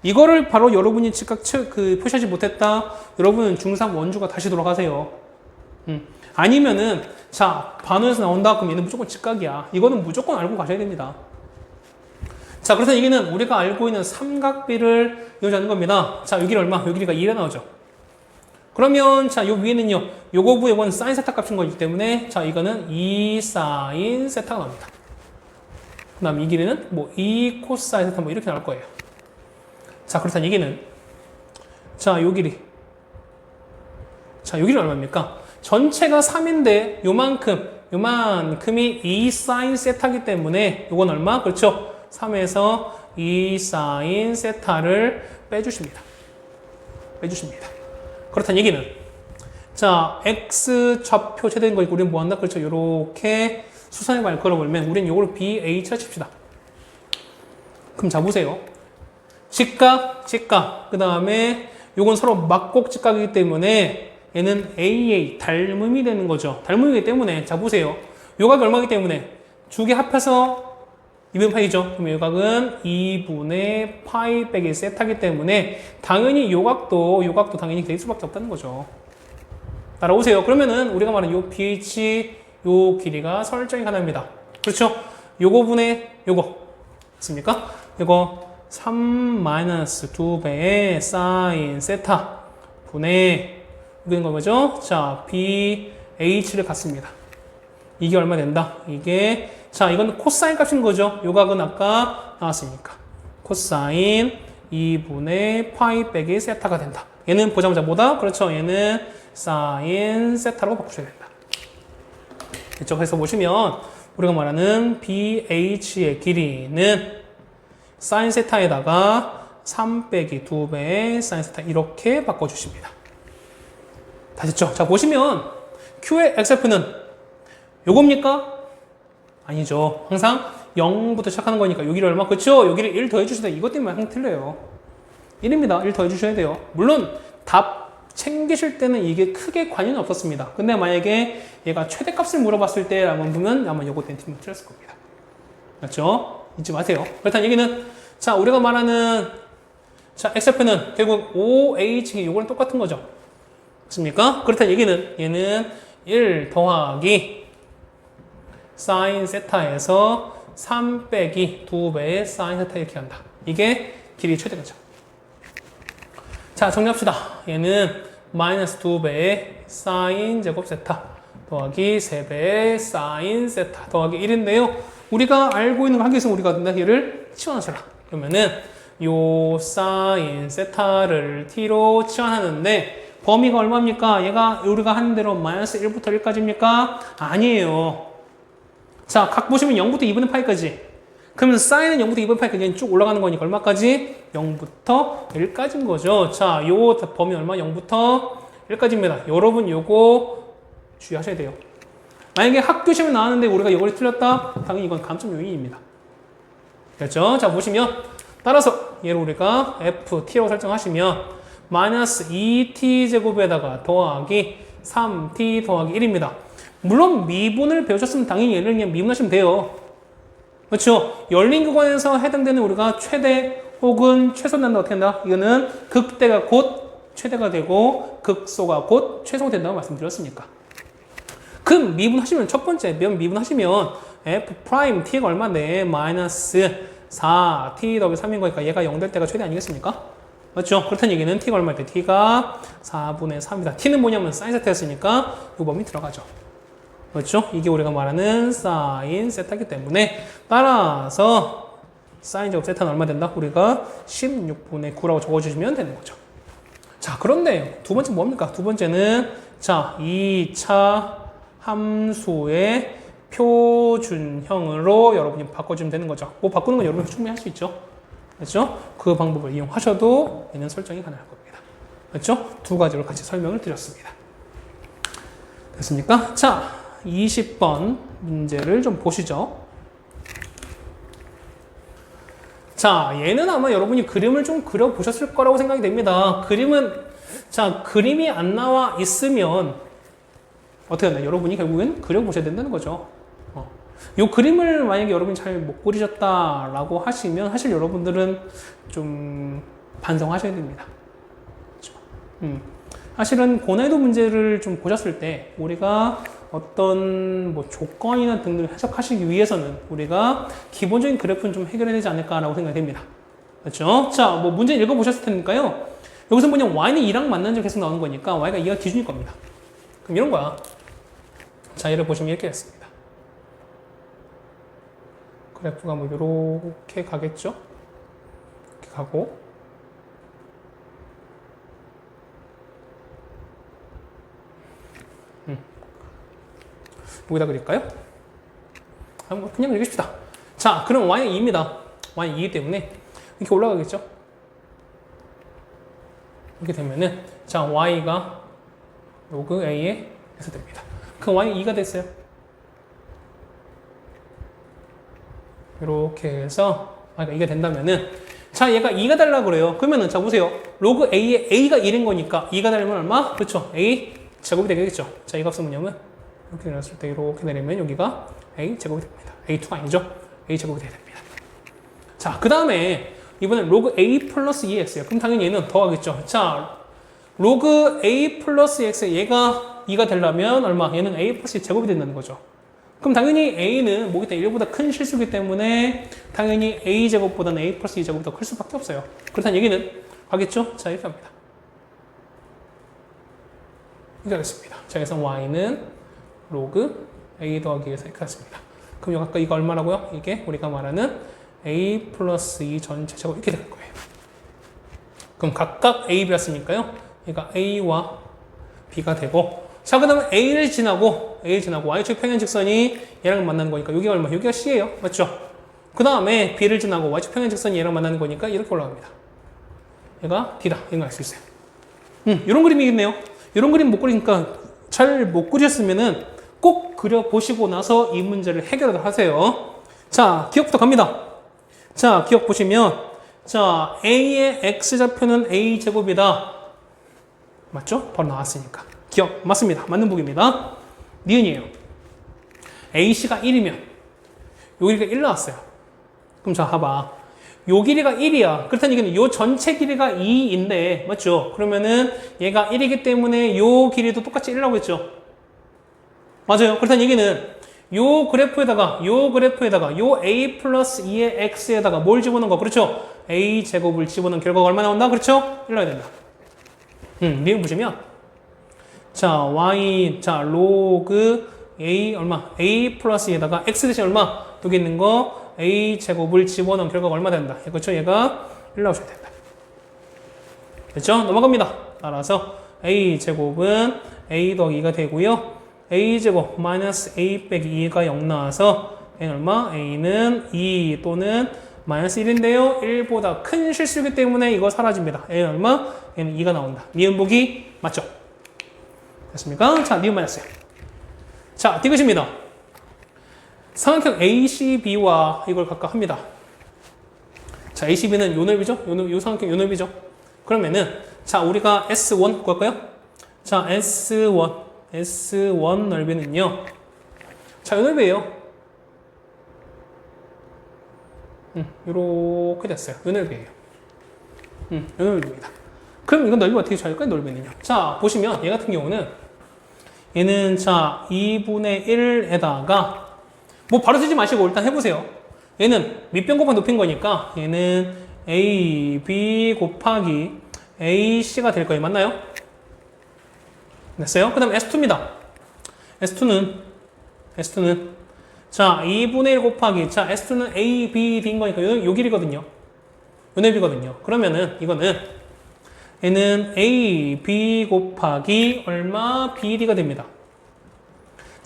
이거를 바로 여러분이 직각 표시하지 못했다. 여러분은 중3 원주가 다시 돌아가세요. 아니면은 자, 반원에서 나온다. 그럼 얘는 무조건 직각이야. 이거는 무조건 알고 가셔야 됩니다. 자, 그래서 여기는 우리가 알고 있는 삼각비를 이용하는 겁니다. 자, 여기는 얼마? 여기가 2가 나오죠. 그러면 자, 요 위에는요. 요거부 요건 사인 세타 값인 거기 때문에 자, 이거는 2 사인 세타가 나옵니다. 그 다음 이 길이는 뭐 2 코사인 세타 뭐 이렇게 나올 거예요. 자, 그렇다는 얘기는 자, 요 길이 자, 요 길이 얼마입니까? 전체가 3인데 요만큼이 2 사인 세타이기 때문에 요건 얼마? 그렇죠. 3에서 2 사인 세타를 빼주십니다. 그렇다는 얘기는 자, X 좌표 최대인 거니까 우리는 뭐 한다? 그렇죠. 요렇게 수선의 말 걸어보면 우리는 요걸 BH라 칩시다. 그럼 자, 보세요. 직각, 그 다음에 요건 서로 막곡 직각이기 때문에 얘는 AA, 닮음이 되는 거죠. 닮음이기 때문에 자, 보세요. 요각이 얼마이기 때문에 두 개 합해서 2분의 파이죠. 그럼 요각은 2분의 파이 빼기 세타기 때문에 당연히 요각도 당연히 될 수밖에 없다는 거죠. 따라오세요. 그러면은 우리가 말하는 요 BH 요 길이가 설정이 가능합니다. 그렇죠? 요거 분의 요거 맞습니까? 요거 3-2배의 사인 세타 분의 이건 거죠? 자, BH를 갖습니다. 이게 얼마 된다? 이게 자, 이건 코사인 값인 거죠. 요각은 아까 나왔으니까 코사인 2분의 파이 빼기 세타가 된다. 얘는 보자마자 뭐다? 그렇죠. 얘는 사인 세타라고 바꾸셔야 된다. 그렇죠. 그래서 보시면 우리가 말하는 BH의 길이는 사인 세타에다가 3 빼기 2배의 사인 세타 이렇게 바꿔주십니다. 다 됐죠? 자, 보시면 Q의 XF는 요겁니까? 아니죠. 항상 0부터 시작하는 거니까 여기를 얼마? 그렇죠? 여기를 1 더해주셔야 돼요. 이것 때문에 항상 틀려요. 1입니다. 1 더해주셔야 돼요. 물론 답 챙기실 때는 이게 크게 관여는 없었습니다. 근데 만약에 얘가 최대값을 물어봤을 때 라면 보면 아마 요거 때문에 틀렸을 겁니다. 맞죠? 잊지 마세요. 그렇다는 얘기는 자, 우리가 말하는 자, XF는 결국 OH 요거랑 똑같은 거죠. 맞습니까? 그렇다는 얘기는 얘는 1 더하기 사인 세타에서 3 빼기 2배의 사인 세타 이렇게 한다. 이게 길이 최대가죠. 자, 정리합시다. 얘는 마이너스 2배의 사인 제곱 세타 더하기 3배의 사인 세타 더하기 1인데요. 우리가 알고 있는 한계에서 우리가 얘를 치환하셔라. 그러면은 요 사인 세타를 t로 치환하는데 범위가 얼마입니까? 얘가 우리가 하는 대로 마이너스 1부터 1까지입니까? 아니에요. 자, 각 보시면 0부터 2분의 파이까지. 그러면 사인은 0부터 2분의 파이까지 쭉 올라가는 거니까 얼마까지? 0부터 1까지인 거죠. 자, 요 범위 얼마? 0부터 1까지입니다. 여러분 요거 주의하셔야 돼요. 만약에 학교 시험에 나왔는데 우리가 이걸 틀렸다? 당연히 이건 감점 요인입니다. 그렇죠? 자, 보시면 따라서 얘를 우리가 FT라고 설정하시면 마이너스 2t 제곱에다가 더하기 3t 더하기 1입니다. 물론 미분을 배우셨으면 당연히 얘를 그냥 미분하시면 돼요. 그렇죠? 열린 구간에서 해당되는 우리가 최대 혹은 최소 된다 어떻게 된다? 이거는 극대가 곧 최대가 되고 극소가 곧 최소가 된다고 말씀드렸으니까. 그럼 미분하시면 첫 번째 미분하시면 f 프라임 t가 얼마인데 마이너스 4t 더하기 3인 거니까 얘가 0 될 때가 최대 아니겠습니까? 맞죠? 그렇다는 얘기는 t가 얼마일 때 t가 4분의 3이다. t는 뭐냐면 사인 세타였으니까 이 범위 들어가죠. 그렇죠? 이게 우리가 말하는 사인 세타이기 때문에 따라서 사인 제곱 세타는 얼마 된다? 우리가 16분의 9라고 적어주시면 되는 거죠. 자, 그런데 두 번째 뭡니까? 두 번째는 자, 2차 함수의 표준형으로 여러분이 바꿔주면 되는 거죠. 뭐 바꾸는 건 여러분이 충분히 할 수 있죠. 그렇죠? 그 방법을 이용하셔도 얘는 설정이 가능할 겁니다. 그렇죠? 두 가지로 같이 설명을 드렸습니다. 됐습니까? 자, 20번 문제를 좀 보시죠. 자, 얘는 아마 여러분이 그림을 좀 그려보셨을 거라고 생각이 됩니다. 그림이 안 나와 있으면 어떻게 하나요? 여러분이 결국엔 그려보셔야 된다는 거죠. 이 그림을 만약에 여러분이 잘 못 그리셨다라고 하시면 사실 여러분들은 좀 반성하셔야 됩니다. 그렇죠? 사실은 고난이도 문제를 좀 보셨을 때 우리가 어떤 뭐 조건이나 등등을 해석하시기 위해서는 우리가 기본적인 그래프는 좀 해결해야 되지 않을까라고 생각이 됩니다. 그렇죠? 자, 뭐 문제 읽어보셨을 테니까요. 여기서 뭐냐, y는 2랑 만나는 점 계속 나오는 거니까 y가 2가 기준일 겁니다. 그럼 이런 거야. 자, 얘를 보시면 이렇게 됐습니다. 그래프가 뭐 이렇게 가겠죠? 이렇게 가고 여기다 그릴까요? 그냥 그리겠습니다. 자, 그럼 y는 2입니다. y는 2이기 때문에 이렇게 올라가겠죠? 이렇게 되면은 자, y가 로그 a에 해서 됩니다. 그럼 y는 2가 됐어요. 이렇게 해서 y가 2가 된다면은 자, 얘가 2가 달라고 그래요. 그러면은 자, 보세요. 로그 a에 a가 1인 거니까 2가 달면 얼마? 그렇죠. a 제곱이 되겠죠. 자, 이 값은 뭐냐면 이렇게 내렸을 때 이렇게 내리면 여기가 a 제곱이 됩니다. a2가 아니죠. a 제곱이 돼야 됩니다. 자, 그 다음에 이번엔 로그 a 플러스 2x예요. 그럼 당연히 얘는 더하겠죠. 자, 로그 a 플러스 x 얘가 2가 되려면 얼마? 얘는 a 플러스 2 제곱이 된다는 거죠. 그럼 당연히 a는 뭐기 때문에 1보다 큰 실수기 때문에 당연히 a 제곱보다는 a 플러스 2 제곱이 더 클 수밖에 없어요. 그렇다는 얘기는 하겠죠? 자, 이렇게 합니다. 이렇게 하겠습니다. 자, 그래서 y는 로그 a 더하기 2에서 이렇게 하겠습니다. 그럼 아까 이거 얼마라고요? 이게 우리가 말하는 a 플러스 2 전체 제곱 이렇게 될 거예요. 그럼 각각 a, b였으니까요. 얘가 a와 b가 되고 자, 그 다음에 a를 지나고 y축 평행직선이 얘랑 만나는 거니까 여기가 얼마? 여기가 c예요. 맞죠? 그 다음에 b를 지나고 y축 평행직선이 얘랑 만나는 거니까 이렇게 올라갑니다. 얘가 d다. 이런 거 알 수 있어요. 이런 그림이겠네요. 이런 그림 못 그리니까 잘 못 그리셨으면은 꼭 그려보시고 나서 이 문제를 해결을 하세요. 자, 기억부터 갑니다. 자, 기억 보시면 자, a의 x좌표는 a제곱이다. 맞죠? 바로 나왔으니까. 기억 맞습니다. 맞는 보기입니다. 니은이에요. ac가 1이면 요 길이가 1 나왔어요. 그럼 자, 봐봐. 요 길이가 1이야. 그렇다는 얘기는 요 전체 길이가 2인데 맞죠? 그러면은 얘가 1이기 때문에 요 길이도 똑같이 1이라고 했죠? 맞아요. 그렇다는 얘기는 요 그래프에다가 요 a 플러스 2의 x에다가 뭘 집어넣은 거? 그렇죠? a 제곱을 집어넣은 결과가 얼마 나온다? 그렇죠? 1 나와야 된다. 니은 보시면 자, y, 자, 로그 a 얼마? a 플러스 에다가 x 대신 얼마? 여기 있는 거 a 제곱을 집어넣은 결과가 얼마 된다? 그렇죠? 얘가 1 나오셔야 된다. 됐죠? 넘어갑니다. 따라서 a 제곱은 a 더하기 2가 되고요. a 제곱 마이너스 a 빼기 2가 0 나와서 a는 얼마? a는 2 또는 마이너스 1인데요. 1보다 큰 실수이기 때문에 이거 사라집니다. a는 얼마? a는 2가 나온다. 니은 보기 맞죠? 됐습니까? 자, 니은 맞았어요. 자, 디귿입니다. 삼각형 ACB와 이걸 각각 합니다. 자, ACB는 요 넓이죠? 요 삼각형 요 넓이죠? 그러면은 자, 우리가 S1 구할까요? 자, S1 넓이는요. 자, 요 넓이에요. 요렇게 됐어요. 요 넓이에요. 요 넓이입니다. 그럼 이건 넓이가 어떻게 잡을까요? 넓이는요. 자, 보시면 얘 같은 경우는 얘는 자 2분의 1에다가 뭐 바로 쓰지 마시고 일단 해보세요. 얘는 밑변 곱하기 높인 거니까 얘는 AB 곱하기 AC가 될 거예요. 맞나요? 됐어요? 그 다음 S2입니다. S2는 자 2분의 1 곱하기 자 S2는 ABD인 거니까 요 길이거든요. 요 넓이거든요. 그러면은 이거는 얘는 AB 곱하기 얼마 BD가 됩니다.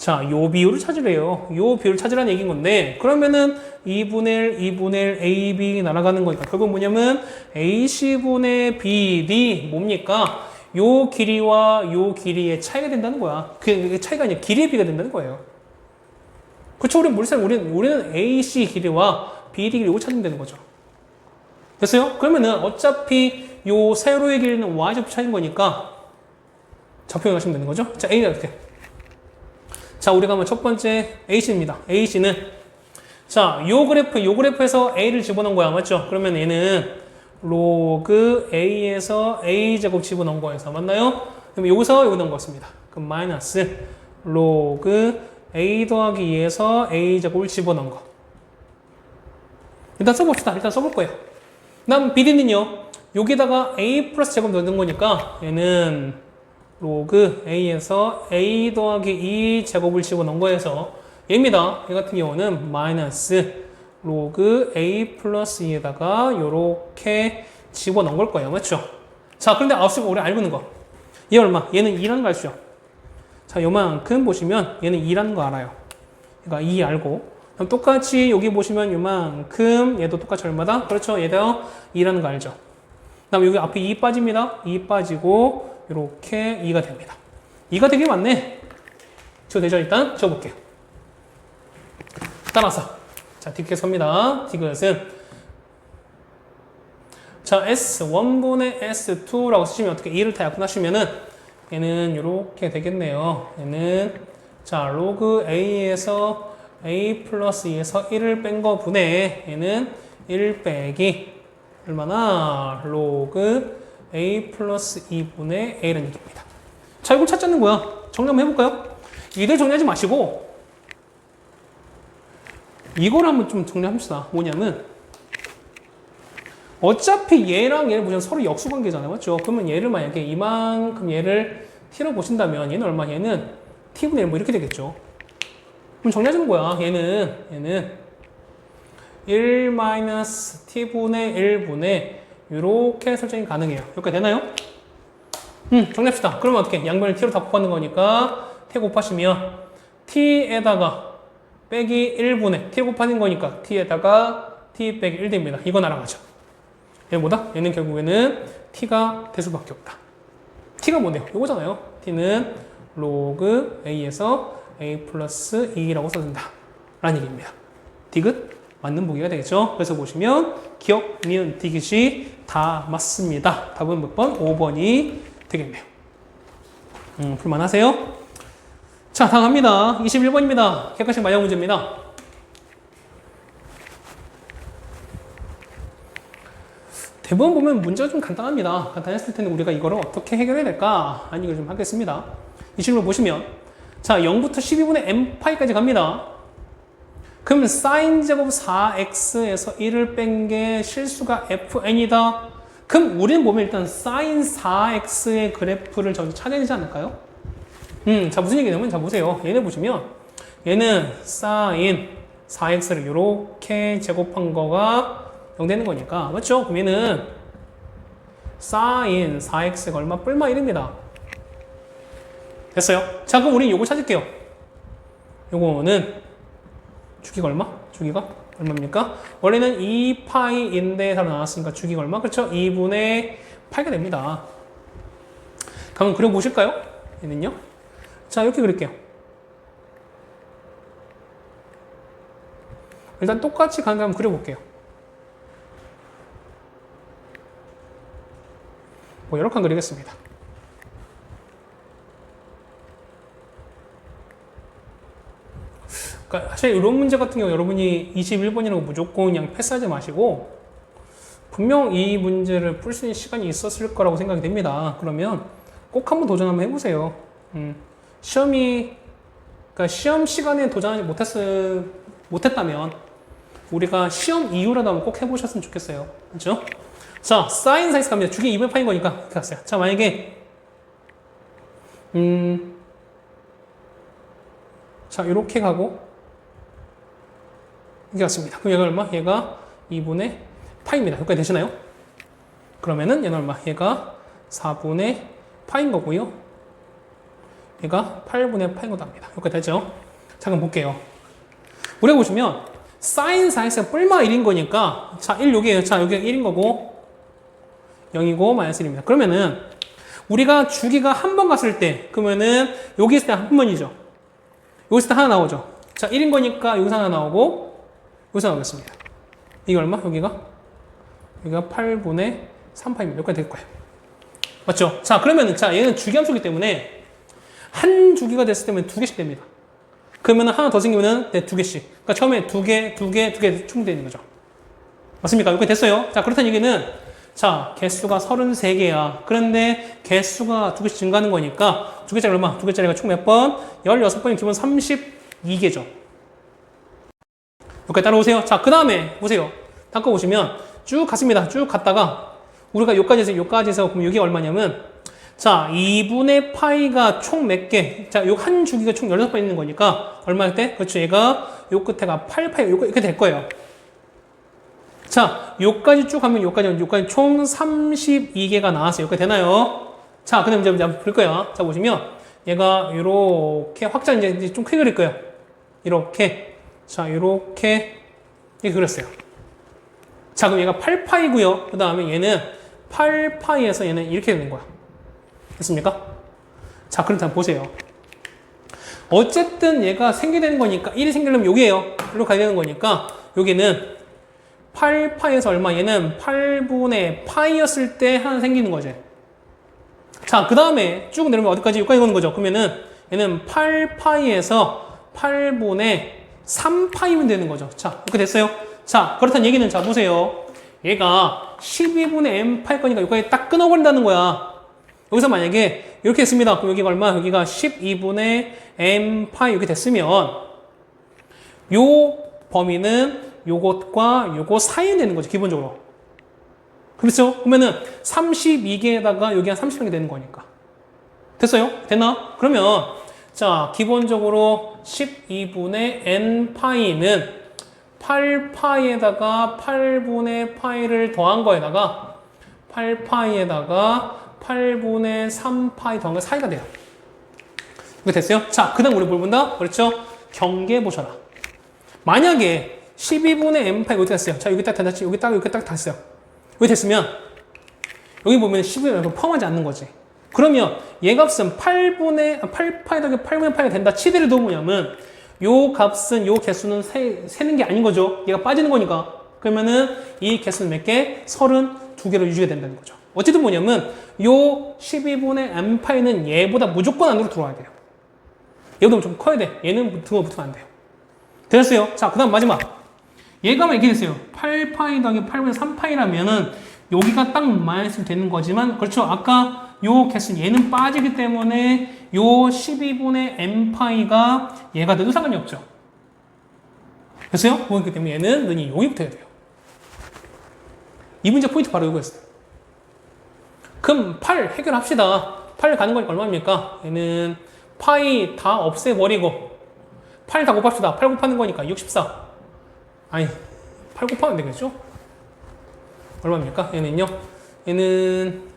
자, 요 비율을 찾으래요. 요 비율을 찾으라는 얘기인 건데, 그러면은 2분의 1, 2분의 1, AB 날아가는 거니까, 결국 뭐냐면, AC분의 BD, 뭡니까? 요 길이와 요 길이의 차이가 된다는 거야. 그 차이가 아니라 길이의 비가 된다는 거예요. 그쵸? 우리는 AC 길이와 BD 길이 이거 찾으면 되는 거죠. 됐어요? 그러면은 어차피 요 세로의 길이는 Y좌표 차이인 거니까, 좌표에 가시면 되는 거죠? 자, A가 이렇게. 자, 우리가 한번 첫 번째 A씨입니다. A씨는 자, 요 그래프에서 A를 집어넣은 거야. 맞죠? 그러면 얘는 로그 A에서 A제곱 집어넣은 거에서 맞나요? 그럼 여기서 여기 넣은 거였습니다. 그럼 마이너스 로그 A 더하기 2에서 A제곱을 집어넣은 거. 일단 써봅시다. 일단 써볼 거예요. 다음 BD는요. 여기다가 A 플러스 제곱 넣는 거니까 얘는 로그 A에서 A 더하기 2 제곱을 집어넣은 거에서 얘입니다. 얘 같은 경우는 마이너스 로그 A 플러스 2에다가 요렇게 집어넣은 걸 거예요. 맞죠? 자, 그런데 우리 알고 있는 거. 얘 얼마? 얘는 2라는 거 알죠? 자, 요만큼 보시면 얘는 2라는 거 알아요. 그러니까 2 알고. 그럼 똑같이 여기 보시면 요만큼 얘도 똑같이 얼마다? 그렇죠? 얘도 2라는 거 알죠? 그 다음에 여기 앞에 2 빠집니다. 2 빠지고 이렇게 2가 됩니다. 2가 되게 많네. 저 되죠? 일단 지워볼게요. 따라서 자, 디귿 섭니다. 디귿은 자, S1분의 S2라고 쓰시면 어떻게 2를 다 약분하시면은 얘는 이렇게 되겠네요. 얘는 자, 로그 A에서 A 플러스 2에서 1을 뺀 거 분의 얘는 1 빼기 얼마나? 로그 A 플러스 2분의 A라는 얘기입니다. 자, 이걸 찾자는 거야. 정리 한번 해볼까요? 이들 정리하지 마시고 이걸 한번 좀 정리합시다. 뭐냐면 어차피 얘랑 얘를 보시면 서로 역수관계잖아요. 맞죠? 그러면 얘를 만약에 이만큼 얘를 t로 보신다면 얘는 얼마? 얘는 t분의 1 뭐 이렇게 되겠죠. 그럼 정리하자는 거야. 얘는 1 마이너스 t분의 1분의 이렇게 설정이 가능해요. 여기까지 되나요? 정리합시다. 그러면 어떻게? 양변을 t로 다 곱하는 거니까 t 곱하시면 t에다가 빼기 1분의 t 곱하는 거니까 t에다가 t 빼기 1 됩니다. 이거 날아가죠. 얘는 뭐다? 얘는 결국에는 t가 될 수밖에 없다. t가 뭔데요? 이거잖아요. t는 로그 a에서 a 플러스 2라고 써준다. 라는 얘기입니다. 디귿 맞는 보기가 되겠죠. 그래서 보시면 기억, 니은, 디귿이 다 맞습니다. 답은 몇 번? 5번이 되겠네요. 불만하세요? 자, 다음 갑니다. 21번입니다. 객관식 마냥 문제입니다. 대부분 보면 문제가 좀 간단합니다. 간단했을 텐데 우리가 이거를 어떻게 해결해야 될까? 하는 걸 좀 하겠습니다. 이 식으로 보시면 자, 0부터 12분의 m파이까지 갑니다. 그럼 sin 제곱 4x에서 1을 뺀 게 실수가 fn이다. 그럼 우리는 보면 일단 sin 4x의 그래프를 저기 찾아야 되지 않을까요? 자, 무슨 얘기냐면, 자, 보세요. 얘네 보시면, 얘는 sin 4x를 이렇게 제곱한 거가 0 되는 거니까. 맞죠? 그럼 얘는 sin 4x가 얼마? 뿔마 1입니다. 됐어요? 자, 그럼 우리 요거 찾을게요. 요거는 주기가 얼마? 주기가 얼마입니까? 원래는 2파이인데 다 나왔으니까 주기가 얼마? 그렇죠? 2분의 8가 됩니다. 그럼 그려보실까요? 얘는요? 자, 이렇게 그릴게요. 일단 똑같이 가는 거 한번 그려볼게요. 뭐 이렇게 한번 그리겠습니다. 그러니까 사실 이런 문제 같은 경우 여러분이 21번이라고 무조건 그냥 패스하지 마시고 분명 이 문제를 풀 수 있는 시간이 있었을 거라고 생각이 됩니다. 그러면 꼭 한번 도전 한번 해보세요. 그러니까 시험 시간에 도전하지 못했다면 우리가 시험 이후라도 한번 꼭 해보셨으면 좋겠어요. 그렇죠? 자, 사인 사이즈 갑니다. 주기 2분의 파인 거니까 그렇게 갔어요. 자, 만약에 자, 이렇게 가고 이게 왔습니다. 그럼 얘가 얼마? 얘가 2분의 파입니다. 여기까지 되시나요? 그러면은 얘는 얼마? 얘가 4분의 파인 거고요. 얘가 8분의 8인 것도 합니다. 여기까지 됐죠? 잠깐 볼게요. 우리가 보시면 sin 4x가 뿔마 1인 거니까 자, 1 여기에요. 자, 여기가 1인 거고 0이고 마이너스 1입니다. 그러면은 우리가 주기가 한 번 갔을 때 그러면은 여기 있을 때 한 번이죠. 여기 있을 때 하나 나오죠. 자, 1인 거니까 여기서 하나 나오고 여기서 나오겠습니다. 이게 얼마? 여기가 8분의 3파입니다. 여기까지 될 거예요. 맞죠? 자, 그러면은 자, 얘는 주기함수이기 때문에 한 주기가 됐을 때면 2개씩 됩니다. 그러면은 하나 더 생기면은 네, 2개씩. 그러니까 처음에 2개 충분되는 거죠. 맞습니까? 여기까지 됐어요. 자, 그렇다는 얘기는 자, 개수가 33개야. 그런데 개수가 2개씩 증가하는 거니까 2개짜리 얼마? 2개짜리가 총 몇 번? 16번이면 기본 32개죠. 여기까지 따라오세요. 자, 그 다음에 보세요. 닦아보시면 쭉 갔습니다. 쭉 갔다가 우리가 여기까지 해서 그럼 이게 얼마냐면 자, 2분의 파이가 총 몇 개? 자, 요 한 주기가 총 16번 있는 거니까 얼마일 때? 그렇죠. 얘가 요 끝에가 8파이 이렇게 될 거예요. 자, 요까지 쭉 하면 요까지 총 32개가 나왔어요. 여기까지 되나요? 자, 그다음 이제 볼 거예요. 자, 보시면 얘가 요렇게 확장 이제 좀 크게 그릴 거예요. 이렇게. 자, 요렇게 이렇게 그렸어요. 자, 그럼 얘가 8파이고요. 그 다음에 얘는 8파이에서 얘는 이렇게 되는 거야. 됐습니까? 자, 그럼 보세요. 어쨌든 얘가 생기되는 거니까 1이 생기려면 여기에요. 여기로 가야 되는 거니까 여기는 8파이에서 얼마? 얘는 8분의 파이였을 때 하나 생기는 거지. 자, 그 다음에 쭉 내려오면 어디까지? 여기까지 오는 거죠. 그러면은 얘는 8파이에서 8분의 3파이면 되는 거죠. 자, 이렇게 됐어요. 자, 그렇다는 얘기는 자, 보세요. 얘가 12분의 m파일 거니까 여기까지 딱 끊어버린다는 거야. 여기서 만약에 이렇게 했습니다. 그럼 여기가 얼마? 여기가 12분의 m파이 이렇게 됐으면 요 범위는 요것과 요거 사이에 되는 거죠. 기본적으로. 그렇죠? 그러면은 32개에다가 여기 한 30개 되는 거니까. 됐어요? 됐나? 그러면 자, 기본적으로 12분의 n파이는 8파이에다가 8분의 파이를 더한 거에다가 8파이에다가 8분의 3파이 더한 거 사이가 돼요. 이거 됐어요? 자, 그 다음 우리 뭘 본다? 그렇죠? 경계 보셔라. 만약에 12분의 m파이 어디 갔어요? 자, 여기 딱 됐지? 여기 딱 됐어요. 여기 됐으면 여기 보면 12분의 포함하지 않는 거지. 그러면 얘 값은 8파이 더하기 8분의 파이가 된다. 치더라도 뭐냐면 요 값은 요 개수는 세는 게 아닌 거죠. 얘가 빠지는 거니까. 그러면은 이 개수는 몇 개? 32개로 유지가 된다는 거죠. 어쨌든 뭐냐면 요 12분의 m파이는 얘보다 무조건 안으로 들어와야 돼요. 얘보다 좀 커야 돼. 얘는 붙으면 안 돼요. 됐어요? 자, 그 다음 마지막. 얘가 이렇게 됐어요. 8파이 더하기 8분의 3파이라면은 여기가 딱 마이너스 되는 거지만 그렇죠. 아까 요 개수는 얘는 빠지기 때문에 요 12분의 m파이가 얘가 돼도 상관이 없죠. 됐어요? 그렇기 때문에 얘는 능이 여기 붙어야 돼요. 이 문제 포인트 바로 이거였어요. 그럼 8 해결합시다. 8 가는 거니까 얼마입니까? 얘는 파이 다 없애버리고 8 다 곱합시다. 8 곱하는 거니까 64. 아니 8 곱하면 되겠죠? 얼마입니까? 얘는요? 얘는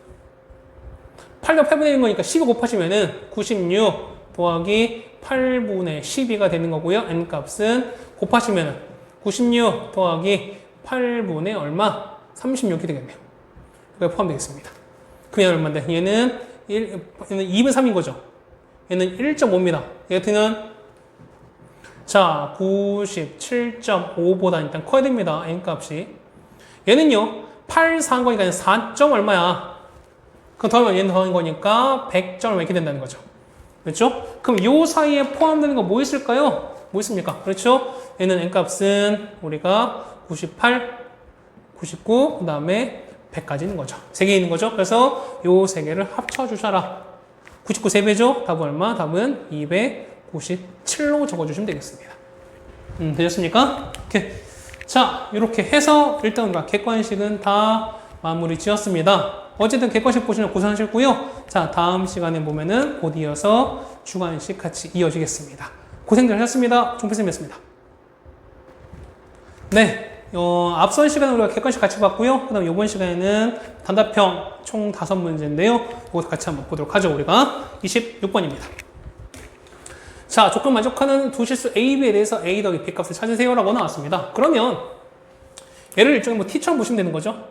8과 8분의 1인 거니까 12 곱하시면은 96 더하기 8분의 12가 되는 거고요. n 값은 곱하시면은 96 더하기 8분의 얼마? 36이 되겠네요. 여기가 포함되겠습니다. 그냥 얼마인데? 얘는 2분의 3인 거죠. 얘는 1.5입니다. 얘는 자, 97.5보다 일단 커야 됩니다. n 값이. 얘는요, 8, 4한 거니까 4점 얼마야? 그럼 더하면 얘는 더한 거니까 100점 이렇게 된다는 거죠. 그렇죠? 그럼 요 사이에 포함되는 거 뭐 있을까요? 뭐 있습니까? 그렇죠? 얘는 n 값은 우리가 98, 99, 그 다음에 100까지 있는 거죠. 3개 있는 거죠. 그래서 요 3개를 합쳐주셔라. 99 3배죠? 답은 얼마? 답은 297로 적어주시면 되겠습니다. 되셨습니까? 오케이. 자, 이렇게 해서 일단 우리가 객관식은 다 마무리 지었습니다. 어쨌든 객관식 보시면 고생하셨고요. 자, 다음 시간에 보면은 곧 이어서 주관식 같이 이어지겠습니다. 고생들 하셨습니다. 종필쌤이었습니다. 네. 앞선 시간에 우리가 객관식 같이 봤고요. 그 다음 이번 시간에는 단답형 총 5문제인데요. 이것도 같이 한번 보도록 하죠. 우리가 26번입니다. 자, 조건 만족하는 두 실수 A, B에 대해서 A 더하기 B 값을 찾으세요라고 나왔습니다. 그러면 얘를 일종의 뭐 T처럼 보시면 되는 거죠.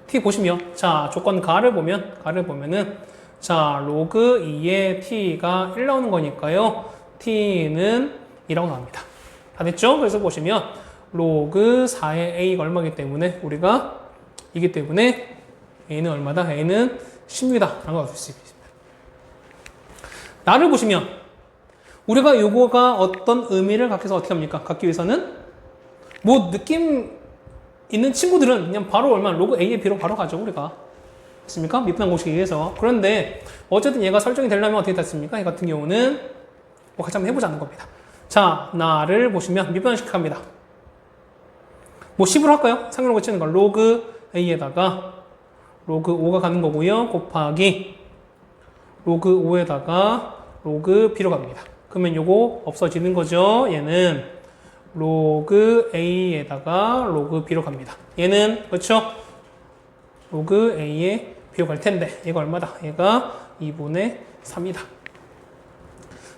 T 보시면, 자, 조건 가를 보면은, 자, 로그 2의 T가 1 나오는 거니까요. T는 2라고 나옵니다. 다 됐죠? 그래서 보시면, 로그 4의 A가 얼마기 때문에, 우리가 이기 때문에, A는 얼마다? A는 10이다. 라고 알 수 있습니다. 나를 보시면, 우리가 요거가 어떤 의미를 갖기 위해서는, 뭐, 느낌, 있는 친구들은 그냥 바로 로그 A의 B로 바로 가죠, 우리가. 맞습니까? 밑분한 공식에 의해서. 그런데, 어쨌든 얘가 설정이 되려면 어떻게 됐습니까? 이 같은 경우는, 뭐 같이 한번 해보자는 겁니다. 자, 나를 보시면 밑분한식 합니다. 뭐 10으로 할까요? 상용으로 치는 거. 로그 A에다가, 로그 5가 가는 거고요. 곱하기, 로그 5에다가, 로그 B로 갑니다. 그러면 요거 없어지는 거죠. 얘는. 로그 A에다가 로그 B로 갑니다. 얘는 그렇죠? 로그 A에 B로 갈 텐데 얘가 얼마다? 얘가 2분의 3이다.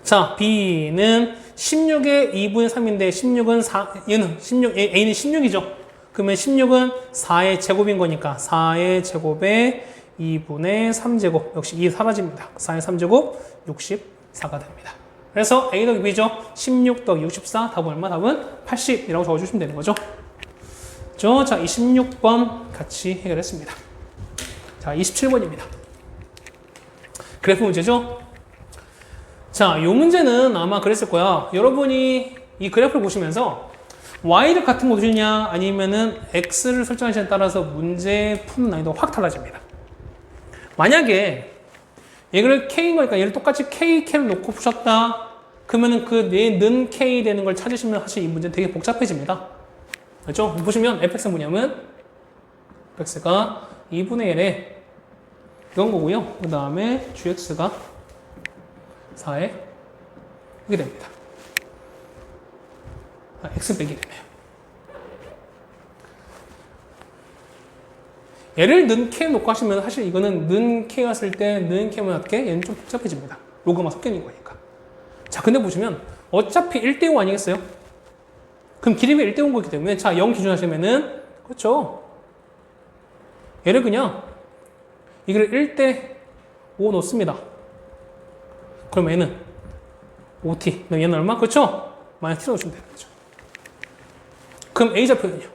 자, B는 16의 2분의 3인데 16은 4, 얘는 16, A는 16이죠. 그러면 16은 4의 제곱인 거니까 4의 제곱에 2분의 3제곱 역시 2 사라집니다. 4의 3제곱 64가 됩니다. 그래서 A 더하기 B죠. 16 더하기 64. 답은 얼마? 답은 80이라고 적어주시면 되는 거죠. 자, 26번 같이 해결했습니다. 자, 27번입니다. 그래프 문제죠. 자, 이 문제는 아마 그랬을 거야. 여러분이 이 그래프를 보시면서 Y를 같은 거 두시냐 아니면은 X를 설정하시냐에 따라서 문제 푸는 난이도가 확 달라집니다. 만약에 얘를 K인 거니까 얘를 똑같이 K를 놓고 푸셨다. 그러면은 그 는 K 되는 걸 찾으시면 사실 이 문제는 되게 복잡해집니다. 그렇죠? 보시면 fx는 뭐냐면 fx가 2분의 1에 이건 거고요. 그 다음에 gx가 4에 이게 됩니다. x 빼기 되네요. 얘를 는 K 놓고 하시면 사실 이거는 는 K 왔을 때 는 K만 할게 얘는 좀 복잡해집니다. 로그만 섞여 있는 거니까. 자, 근데 보시면 어차피 1대5 아니겠어요? 그럼 길이가 1대5인 거기 때문에 자, 0 기준 하시면은 그렇죠. 얘를 그냥 이걸 1대5 놓습니다. 그럼 얘는 5t. 그럼 얘는 얼마? 그렇죠? 마이너스 t 놓으시면 되는 거죠. 그럼 A좌표는요?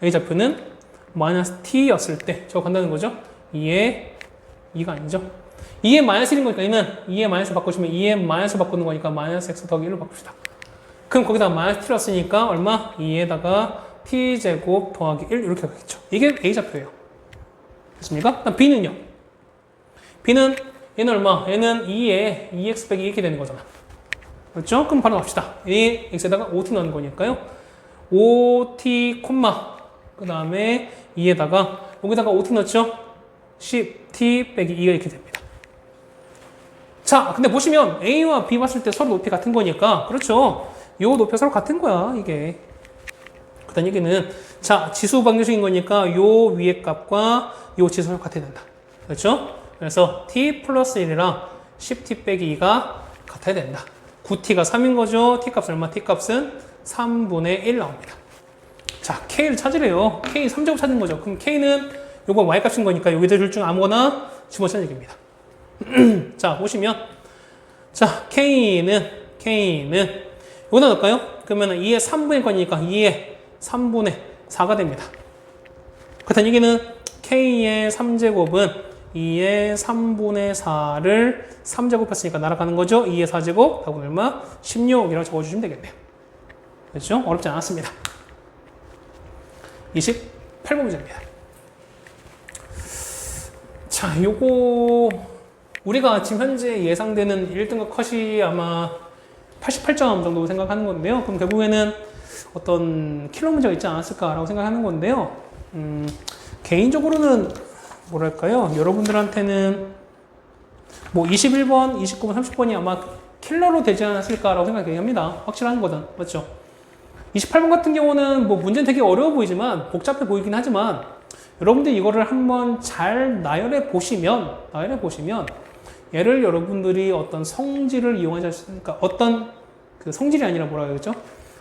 A좌표는 마이너스 t였을 때 저거 간다는 거죠? 2에 2가 아니죠? 2에 마이너스 1인 거니까 얘는 2에 마이너스 바꾸시면 2에 마이너스 바꾸는 거니까 마이너스 x 더하기 1로 바꿉시다. 그럼 거기다 마이너스 t를 썼으니까 얼마? 2에다가 t제곱 더하기 1 이렇게 가겠죠. 이게 A좌표예요. 됐습니까? 그럼 B는요? B는 얘는 얼마? 얘는 2에 2x 빼기 이렇게 되는 거잖아. 그렇죠? 그럼 바로 갑시다. 이 x에다가 5t 넣는 거니까요. 5t 콤마 그 다음에 2에다가 여기다가 5t 넣었죠? 10t 빼기 2가 이렇게 됩니다. 자, 근데 보시면 A와 B 봤을 때 서로 높이 같은 거니까 그렇죠? 요 높이가 서로 같은 거야, 이게. 그 다음 얘기는 자, 지수 방정식인 거니까 요 위의 값과 요 지수가 같아야 된다. 그렇죠? 그래서 t 플러스 1이랑 10t 빼기 2가 같아야 된다. 9t가 3인 거죠? t값은 얼마? t값은 3분의 1 나옵니다. 자, K를 찾으래요. K 3제곱 찾는 거죠. 그럼 K는 요거 Y값인 거니까 여기들 둘 중 아무거나 집어넣는 얘기입니다. 자, 보시면 자, K는 여기다 넣을까요? 그러면 2의 3분의 거니까 2의 3분의 4가 됩니다. 그렇다는 얘기는 K의 3제곱은 2의 3분의 4를 3제곱 했으니까 날아가는 거죠. 2의 4제곱, 답은 얼마? 16이라고 적어주시면 되겠네요. 그렇죠? 어렵지 않았습니다. 28번 문제입니다. 자, 요거 우리가 지금 현재 예상되는 1등급 컷이 아마 88점 정도 생각하는 건데요. 그럼 결국에는 어떤 킬러 문제가 있지 않았을까라고 생각하는 건데요. 개인적으로는 뭐랄까요? 여러분들한테는 뭐 21번, 29번, 30번이 아마 킬러로 되지 않았을까라고 생각이 합니다. 확실한 거든. 맞죠? 28번 같은 경우는 뭐 문제는 되게 어려워 보이지만 복잡해 보이긴 하지만 여러분들 이거를 한번 잘 나열해 보시면 얘를 여러분들이 어떤 성질을 이용하지 않습니까? 어떤 그 성질이 아니라 뭐라 그러죠?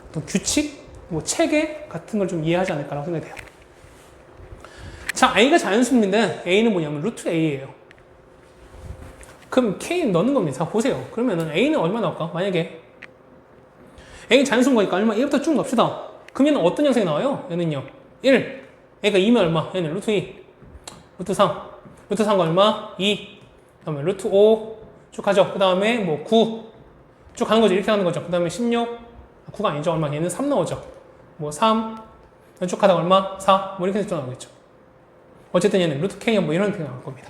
어떤 규칙, 뭐 체계 같은 걸 좀 이해하지 않을까라고 생각이 돼요. 자, A가 자연수인데 A는 뭐냐면 루트 A예요. 그럼 K 넣는 겁니다. 자, 보세요. 그러면은 A는 얼마 나올까? 만약에 A는 자연수인 거니까 얼마? 1부터 쭉 넣읍시다. 그러면 어떤 형식이 나와요? 얘는요. 1. A가 2면 얼마? 얘는 루트 2. 루트 3. 루트 3가 얼마? 2. 그 다음에 루트 5. 쭉 가죠. 그 다음에 뭐 9. 쭉 가는 거죠. 이렇게 가는 거죠. 그 다음에 16. 9가 아니죠. 얼마? 얘는 3 나오죠. 뭐 3. 쭉 가다가 얼마? 4. 뭐 이렇게 해서 나오겠죠. 어쨌든 얘는 루트 K 뭐 이런 표현이 나올 겁니다.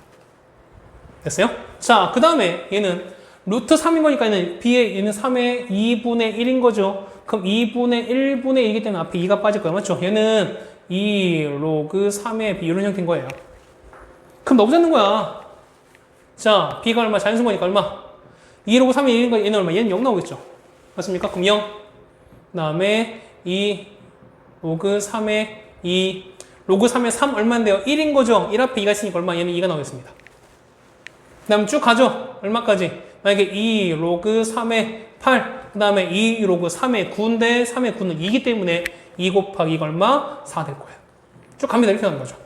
됐어요? 자, 그 다음에 얘는 루트 3인 거니까 얘는 3의 2분의 1인 거죠. 그럼 2분의 1분의 1이기 때문에 앞에 2가 빠질 거예요. 맞죠? 얘는 2 로그 3의 B 이런 형태인 거예요. 그럼 넣어보자는 거야. 자, B가 얼마? 자연수인 거니까 얼마? 2 로그 3의 1인 거니까 얘는 얼마? 얘는 0 나오겠죠. 맞습니까? 그럼 0. 그 다음에 2 로그 3의 2 로그 3의 3 얼마인데요? 1인 거죠. 1 앞에 2가 있으니까 얼마? 얘는 2가 나오겠습니다. 그 다음 쭉 가죠. 얼마까지? 만약에 2 로그 3의 8, 그 다음에 2 로그 3의 9인데 3의 9는 2이기 때문에 2 곱하기 2가 얼마? 4 될 거예요. 쭉 갑니다. 이렇게 가는 거죠.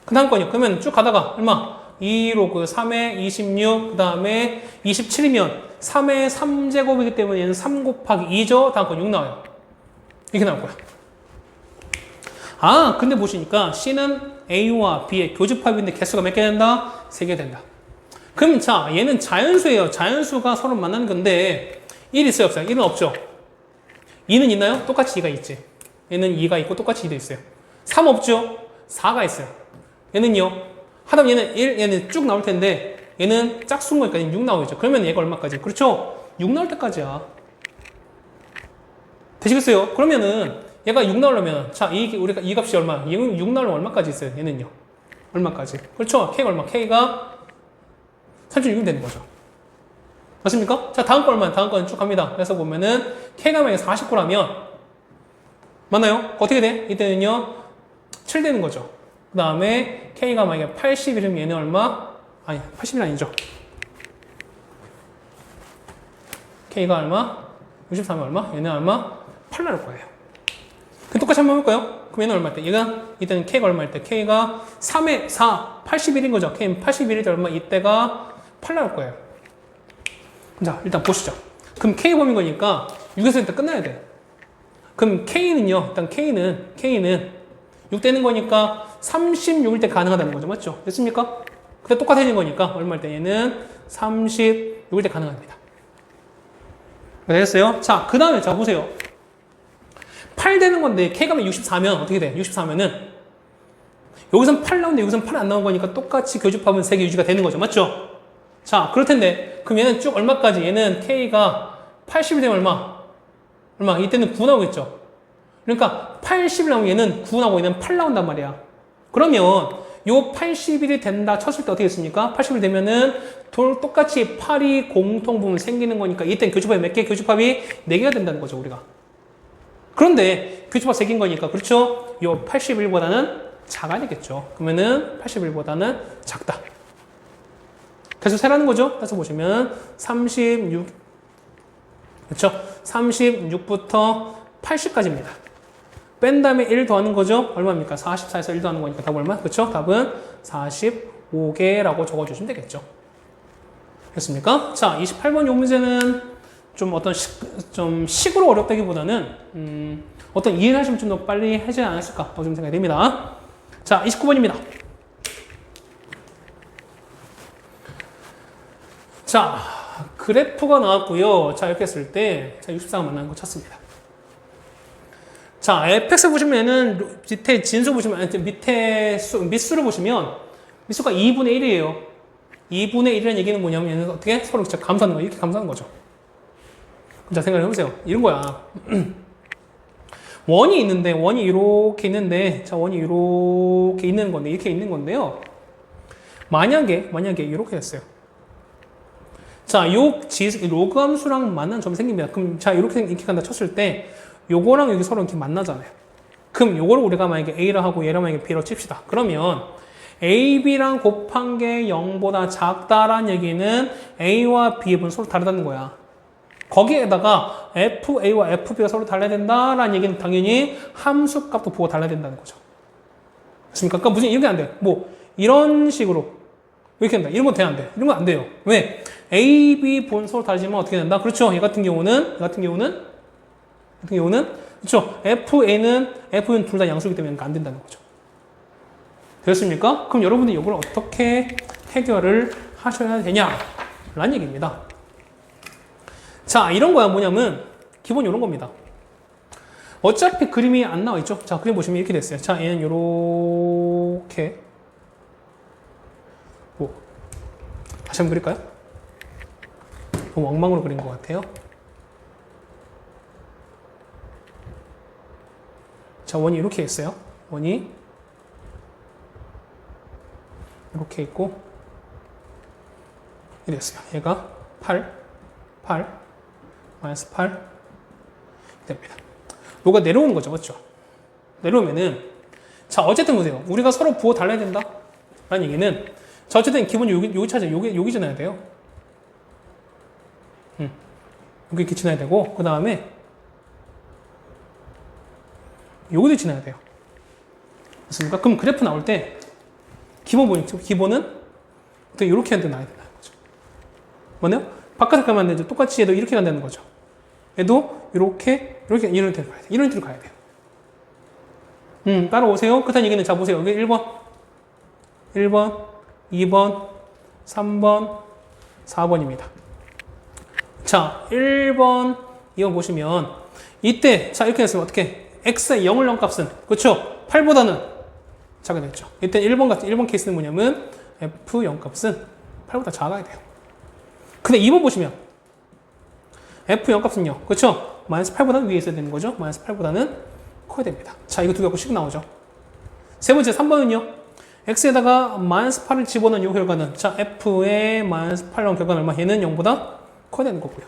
그 다음 거요. 그러면 쭉 가다가 얼마? 2 로그 3의 26, 그 다음에 27이면 3의 3제곱이기 때문에 얘는 3 곱하기 2죠. 다음 건 6 나와요. 이렇게 나올 거야. 아, 근데 보시니까 C는 A와 B의 교집합인데 개수가 몇 개 된다? 3개 된다. 그럼 자, 얘는 자연수예요. 자연수가 서로 만나는 건데 1 있어요? 없어요? 1은 없죠. 2는 있나요? 똑같이 2가 있지. 얘는 2가 있고 똑같이 2도 있어요. 3 없죠? 4가 있어요. 얘는요? 하다면 얘는 1, 얘는 쭉 나올 텐데 얘는 짝수인 거니까 6 나오겠죠. 그러면 얘가 얼마까지? 그렇죠? 6 나올 때까지야. 되시겠어요? 그러면은 얘가 6 나오려면 자, 우리가 이 값이 얼마? 6 나오려면 얼마까지 있어요? 얘는요? 얼마까지? 그렇죠? K가 얼마? K가 3.6이 되는 거죠. 맞습니까? 자, 다음 거 얼마? 다음 거는 쭉 갑니다. 그래서 보면은 K가 만약에 49라면 맞나요? 어떻게 돼? 이때는요 7 되는 거죠. 그 다음에 K가 만약에 81이면 얘는 얼마? 아니 81이 아니죠. K가 얼마? 63이 얼마? 얘는 얼마? 8 나올 거예요. 그럼 똑같이 한번 해볼까요? 그럼 얘는 얼마일 때? 이때는 K가 얼마일 때? K가 3에 4, 81인 거죠. K는 81일 때 얼마? 이때가 8 나올 거예요. 자, 일단 보시죠. 그럼 K 범인 거니까 6에서 일단 끝나야 돼. 그럼 K는요, 일단 K는 6 되는 거니까 36일 때 가능하다는 거죠. 맞죠? 됐습니까? 근데 똑같아진 거니까 얼마일 때? 얘는 36일 때 가능합니다. 됐어요? 자, 그 다음에 자, 보세요. 8 되는 건데 K가 64면 어떻게 돼? 64면은 여기선 8 나오는데 여기선 8 안 나온 거니까 똑같이 교집합은 3개 유지가 되는 거죠. 맞죠? 자, 그럴 텐데 그럼 얘는 쭉 얼마까지? 얘는 K가 80이 되면 얼마? 이때는 9 나오겠죠. 그러니까 80이 나오면 얘는 9 나오고 얘는 8 나온단 말이야. 그러면 요 81이 된다 쳤을 때 어떻게 됐습니까? 80이 되면은 똑같이 8이 공통부분 생기는 거니까 이때는 교집합이 몇 개? 교집합이 4개가 된다는 거죠, 우리가. 그런데 교집합 3개인 거니까 그렇죠? 요 81보다는 작아야 되겠죠. 그러면은 81보다는 작다. 계속 세라는 거죠. 그래서 보시면 36 그렇죠? 36부터 80까지입니다. 뺀 다음에 1 더하는 거죠. 얼마입니까? 44에서 1 더하는 거니까 답 얼마? 그렇죠? 답은 45개라고 적어주시면 되겠죠. 됐습니까? 자, 28번 요 문제는 좀 어떤 좀 식으로 어렵다기보다는 어떤 이해를 하시면 좀 더 빨리 하지 않았을까 좀 생각이 됩니다. 자, 29번입니다. 자, 그래프가 나왔고요. 자, 이렇게 했을 때, 자, 64가 만나는 거 찾습니다. 자, fx 보시면은 밑에 진수 보시면, 아니, 밑에 밑수를 보시면, 밑수가 2분의 1이에요. 2분의 1이라는 얘기는 뭐냐면, 얘는 어떻게? 서로 진짜 감소하는 거예요. 이렇게 감소하는 거죠. 자, 생각을 해보세요. 이런 거야. 원이 있는데, 원이 이렇게 있는데, 자, 원이 이렇게 있는 건데, 이렇게 있는 건데요. 만약에 이렇게 됐어요. 자, 로그 함수랑 만나는 점이 생깁니다. 그럼 자, 이렇게 간다 쳤을 때 요거랑 여기 서로 이렇게 만나잖아요. 그럼 요거를 우리가 만약에 A라 하고 얘를 만약에 B로 칩시다. 그러면 AB랑 곱한 게 0보다 작다란 얘기는 A와 B의 분은 서로 다르다는 거야. 거기에다가 FA와 FB가 서로 달라야 된다라는 얘기는 당연히 함수 값도 보고 달라야 된다는 거죠. 맞습니까? 그러니까 무슨 이렇게 안 돼. 뭐 이런 식으로 이렇게 된다. 이런 건 돼야 안 돼. 이런 건 안 돼요. 왜? A, B 본 서로 다르지만 어떻게 된다? 그렇죠. 얘 같은 경우는 그렇죠. F는 둘 다 양수이기 때문에 안 된다는 거죠. 되었습니까? 그럼 여러분이 이걸 어떻게 해결을 하셔야 되냐라는 얘기입니다. 자, 이런 거야 뭐냐면 기본 이런 겁니다. 어차피 그림이 안 나와 있죠. 자, 그림 보시면 이렇게 됐어요. 자, 얘는 요렇게 뭐 다시 한번 그릴까요? 너무 엉망으로 그린 것 같아요. 자, 원이 이렇게 있어요. 원이 이렇게 있고 이렇게 됐어요. 얘가 8 마이너스 8 됩니다. 뭐가 내려오는 거죠. 맞죠? 내려오면은 자, 어쨌든 보세요. 우리가 서로 부호 달라야 된다 라는 얘기는 자, 어쨌든 기본이 여기 찾아 여기 지나야 돼요. 여기 이렇게 지나야 되고 그 다음에 여기도 지나야 돼요. 맞습니까? 그럼 그래프 나올 때 기본은 어떻게 이렇게 나야 된다는 거죠. 뭐네요? 바깥에 가면 안 되죠. 똑같이 얘도 이렇게 간다는 거죠. 얘도 이렇게 이런 데로 가야 돼요. 이런 데로 가야 돼요. 따라오세요. 그렇다는 얘기는 자 보세요. 여기 1번 2번 3번 4번입니다. 자 1번 2번 보시면 이때 자 이렇게 했으면 어떻게 x의 0을 넣은 값은 그렇죠? 8보다는 작게 됐죠. 이때 1번 케이스는 뭐냐면 f0 값은 8보다 작아야 돼요. 근데 2번 보시면 f0 값은요. 그렇죠? 마이너스 8보다는 위에 있어야 되는 거죠. 마이너스 8보다는 커야 됩니다. 자, 이거 두 개 갖고 식 나오죠. 세 번째 3번은요. x에다가 마이너스 8을 집어넣은 이 결과는 자, f의 마이너스 8 넣은 결과는 얼마? 얘는 0보다 커야 되는 거고요.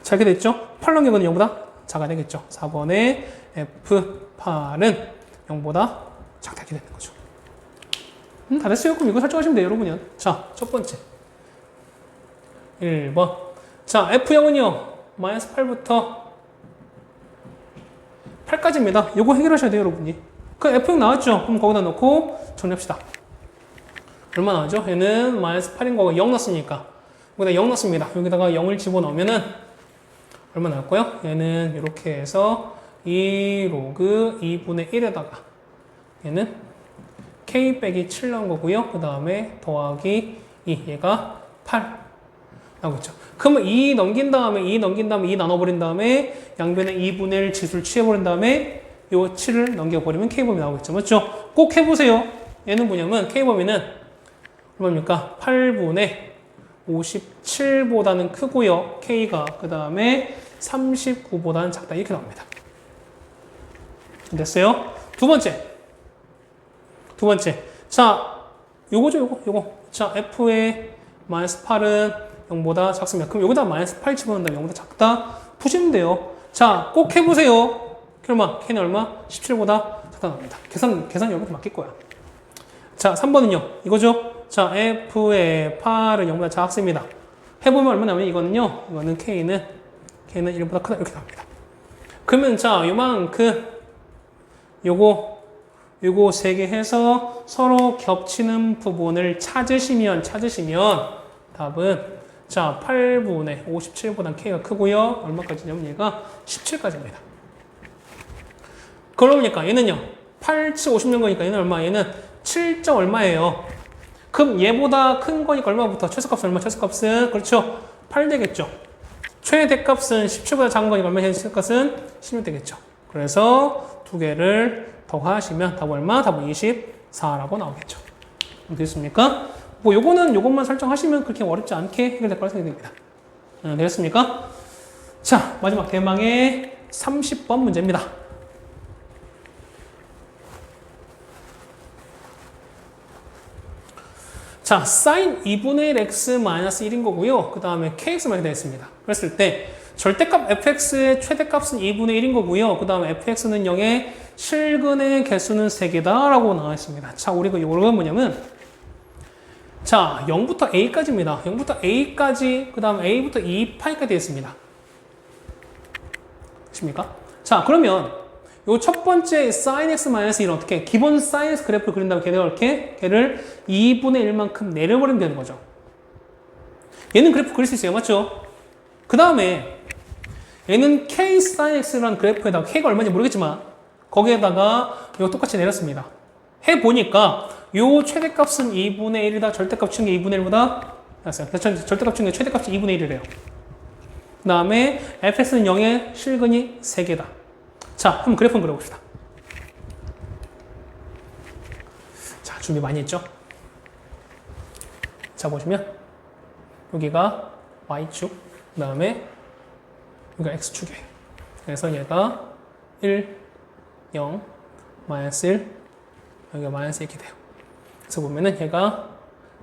자, 이렇게 됐죠? 8 넣은 결과는 0보다 작아야 되겠죠. 4번의 f8은 0보다 작게 되는 거죠. 다 됐어요. 그럼 이거 설정하시면 돼요, 여러분요. 자, 첫 번째. 1번. 자, F0은요, 마이너스 8부터 8까지입니다. 이거 해결하셔야 돼요, 여러분이. 그 F0 나왔죠? 그럼 거기다 넣고 정리합시다. 얼마 나오죠? 얘는 마이너스 8인 거가 0 넣었으니까. 여기다 0 넣습니다. 여기다가 0을 집어넣으면은 얼마 나올까요? 얘는 이렇게 해서 2 로그 2분의 1에다가 얘는 k 빼기 7 나온 거고요. 그 다음에 더하기 2. 얘가 8 나오겠죠. 그러면 2 넘긴 다음에 2 나눠버린 다음에 양변에 2분의 1 지수를 취해버린 다음에 요 7을 넘겨버리면 k범위 나오겠죠. 맞죠? 꼭 해보세요. 얘는 뭐냐면 k범위는 얼마입니까? 8분의 57보다는 크고요. k가 그 다음에 39보다는 작다. 이렇게 나옵니다. 됐어요? 두 번째. 자, 요거. 자, f의 마이너스 8은 0보다 작습니다. 그럼 여기다 마이너스 8 집어넣는다면 0보다 작다? 푸시면 돼요. 자, 꼭 해보세요. 그러면 k는 얼마? 17보다 작다 나옵니다. 계산 여기서 맡길 거야. 자, 3번은요. 이거죠? 자, f의 8은 0보다 작습니다. 해보면 얼마 나오냐? 이거는 k는 1보다 크다. 이렇게 나옵니다. 그러면 자, 요만큼 요거 세 개 해서 서로 겹치는 부분을 찾으시면 답은 자 8분의 57보다 k가 크고요. 얼마까지냐면 얘가 17까지입니다. 그러니까 얘는요. 8, 7, 50는 거니까 얘는 얼마? 얘는 7점 얼마예요. 그럼 얘보다 큰 거니까 얼마부터? 최소값은 얼마? 최소값은 그렇죠. 8 되겠죠. 최대값은 17보다 작은 거니까 얼마? 최대값은 16 되겠죠. 그래서 두 개를 더하시면 답은 얼마? 답은 24라고 나오겠죠. 됐습니까? 뭐 요것만 설정하시면 그렇게 어렵지 않게 해결될 거라 생각됩니다. 되셨습니까? 자, 마지막 대망의 30번 문제입니다. 자, sin 2분의 1 x 마이너스 1인 거고요. 그 다음에 kx만 되어 있습니다. 그랬을 때 절대값 fx의 최대값은 2분의 1인 거고요. 그 다음 fx는 0의 실근의 개수는 3개다 라고 나와 있습니다. 자, 우리가 이거는 뭐냐면 자, 0부터 a까지입니다. 0부터 a까지, 그 다음 a부터 2파이까지 되어 있습니다. 십니까? 자, 그러면 요 첫 번째 sin x 마이너스 1은 어떻게? 기본 sin x 그래프를 그린 다음에 걔를 2분의 1만큼 내려버리면 되는 거죠. 얘는 그래프 그릴 수 있어요. 맞죠? 그 다음에 얘는 k sin x라는 그래프에다가 k가 얼마인지 모르겠지만 거기에다가 이거 똑같이 내렸습니다. 해보니까 요 최대값은 2분의 1이다. 절대값 치는 게 2분의 1보다 낫어요. 절대값 치는 게 최대값이 2분의 1이래요. 그 다음에 fx는 0의 실근이 3개다. 자, 한번 그래프 한번 그려봅시다. 자, 준비 많이 했죠? 자, 보시면 여기가 y축, 그 다음에 여기가 x축이에요. 그래서 얘가 1, 0, 마이너스 1, 여기가 마이너스 이렇게 돼요. 그래서 보면은 얘가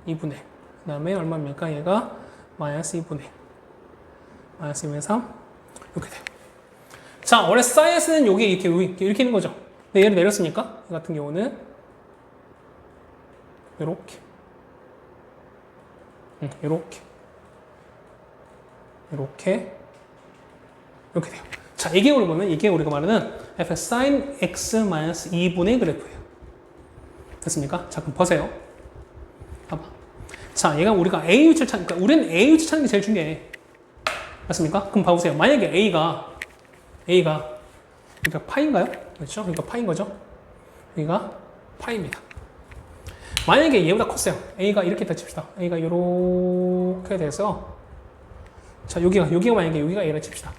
2분의 1, 그 다음에 얼마입니까? 얘가 마이너스 2분의 1, 마이너스 2분의 3, 이렇게 돼요. 자, 원래 사이언스는 여기 이렇게 있는 거죠. 근데 얘를 내렸으니까 이 같은 경우는 이렇게 돼요. 자, 이게 우리 보면 이게 우리가 말하는 f sin x 마이너스 2분의 그래프예요. 됐습니까? 자, 그럼 보세요. 봐봐. 자, 얘가 우리가 a 위치를 찾는, 그러니까 우리는 a 위치 찾는 게 제일 중요해. 맞습니까? 그럼 봐보세요. 만약에 a가 그러니까 파인가요? 그렇죠? 그러니까 파인 거죠? 여기가 파입니다. 만약에 얘보다 컸어요. a가 이렇게 있다 칩시다. a가 이렇게 돼서 자, 여기가 만약에 여기가 a라 칩시다.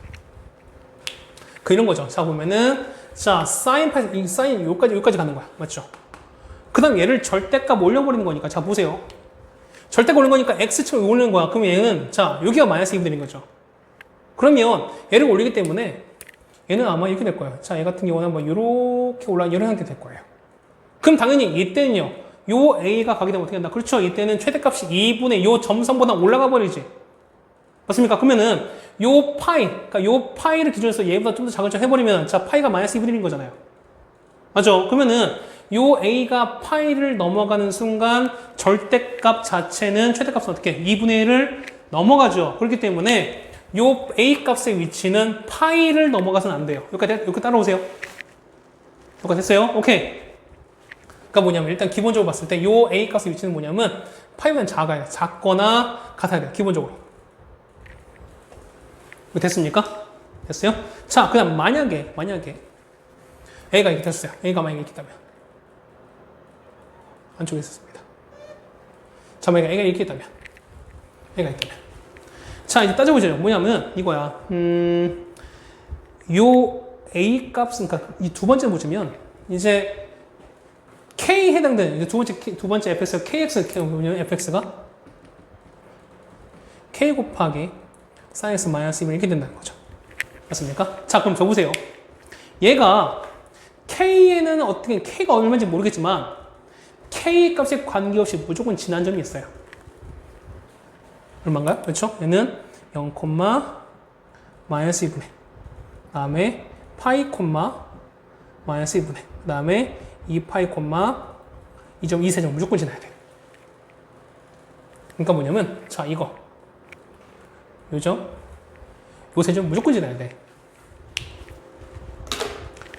그 이런 거죠. 자, 보면은 자, sin 여기까지 가는 거야. 맞죠? 그 다음 얘를 절대값 올려버리는 거니까 자, 보세요. 절대값 올리는 거니까 x축을 올리는 거야. 그러면 얘는 자, 여기가 마이너스 2분의 1인 거죠. 그러면 얘를 올리기 때문에 얘는 아마 이렇게 될 거예요. 자, 얘 같은 경우는 뭐 이렇게 이런 형태 될 거예요. 그럼 당연히 이때는요. 요 a가 가게 되면 어떻게 된다? 그렇죠. 이때는 최대값이 2분의 요 점선보다 올라가 버리지. 맞습니까? 그러면은 요 파이, 그러니까 요 파이를 기준으로 해서 얘보다 좀 더 작은 척 해버리면 자, 파이가 마이너스 2분의 1인 거잖아요. 맞죠? 그러면은 요 a가 파이를 넘어가는 순간 절대값 자체는 최대값은 어떻게? 2분의 1을 넘어가죠. 그렇기 때문에 요 a 값의 위치는 파이를 넘어가서는 안 돼요. 여기까지 따라오세요. 여기까지 됐어요? 오케이. 그러니까 뭐냐면 일단 기본적으로 봤을 때 요 a 값의 위치는 뭐냐면 파이보다 작아요. 작거나 같아야 돼요. 기본적으로. 이거 됐습니까? 됐어요? 자, 그 다음 만약에 a가 이렇게 됐어요. a가 만약에 이렇게 있다면 안쪽에 있었습니다. 자, 만약에 a가 이렇게 있다면 자, 이제 따져보죠. 뭐냐면 이거야. 요 a 값은 그러니까 이 두 번째 보시면 이제 k 해당되는 이제 두 번째 fx kx 보면 fx가 k 곱하기 sin x 마이너스 1 이렇게 된다는 거죠. 맞습니까? 자, 그럼 저 보세요. 얘가 k에는 어떻게 k가 얼마인지 모르겠지만 k 값에 관계없이 무조건 지난 점이 있어요. 얼마인가요? 그렇죠? 얘는 0, 마이너스 2분의 다음에 파이, 마이너스 2분의 그 다음에 2파이, 2.2세점 무조건 지나야 돼요. 그러니까 뭐냐면 자, 이거 요점 요 세점 무조건 지나야 돼.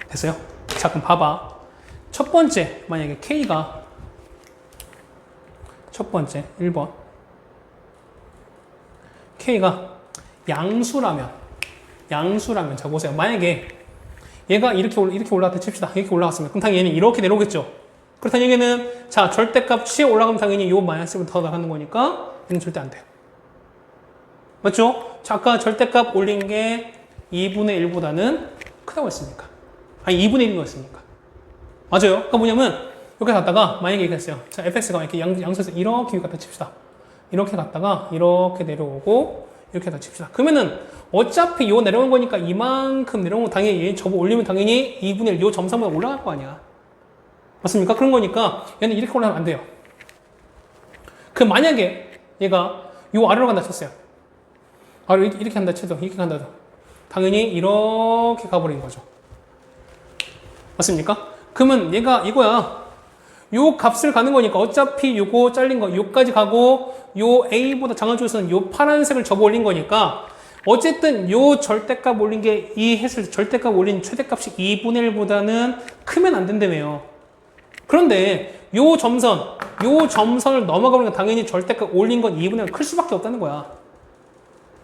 됐어요? 자, 그럼 봐봐. 첫 번째 만약에 k가 첫 번째 1번 k가 양수라면 자, 보세요. 만약에 얘가 이렇게 올라갔다 칩시다. 이렇게 올라갔으면 그럼 당연히 얘는 이렇게 내려오겠죠. 그렇다는 얘기는 자, 절대값이 올라가면 당연히 요 마이너스로 더 나가는 거니까 얘는 절대 안 돼요. 맞죠? 자, 아까 절대값 올린 게 2분의 1보다는 크다고 했으니까. 아니, 2분의 1인 거였으니까. 맞아요? 그러니까 뭐냐면 이렇게 갔다가 만약에 이렇게 했어요. 자, fx가 이렇게 양수에서 이렇게 갖다 칩시다. 이렇게 갔다가 이렇게 내려오고 이렇게 갖다 칩시다. 그러면은 어차피 요 내려온 거니까 이만큼 내려오면 당연히 저거 올리면 당연히 2분의 1 요 점선보다 올라갈 거 아니야. 맞습니까? 그런 거니까 얘는 이렇게 올라가면 안 돼요. 그 만약에 얘가 요 아래로 간다 쳤어요. 아래로 이렇게 간다 쳐도 이렇게 간다도 당연히 이렇게 가버린 거죠. 맞습니까? 그러면 얘가 이거야. 요 값을 가는 거니까 어차피 요거 잘린 거 요까지 가고 요 A보다 작은 쪽에서는 요 파란색을 접어 올린 거니까 어쨌든 요 절대값 올린 게 이 했을 때 절대값 올린 최대값이 2분의 1보다는 크면 안 된다며요. 그런데 요 점선을 넘어가보니까 당연히 절대값 올린 건 2분의 1 클 수밖에 없다는 거야.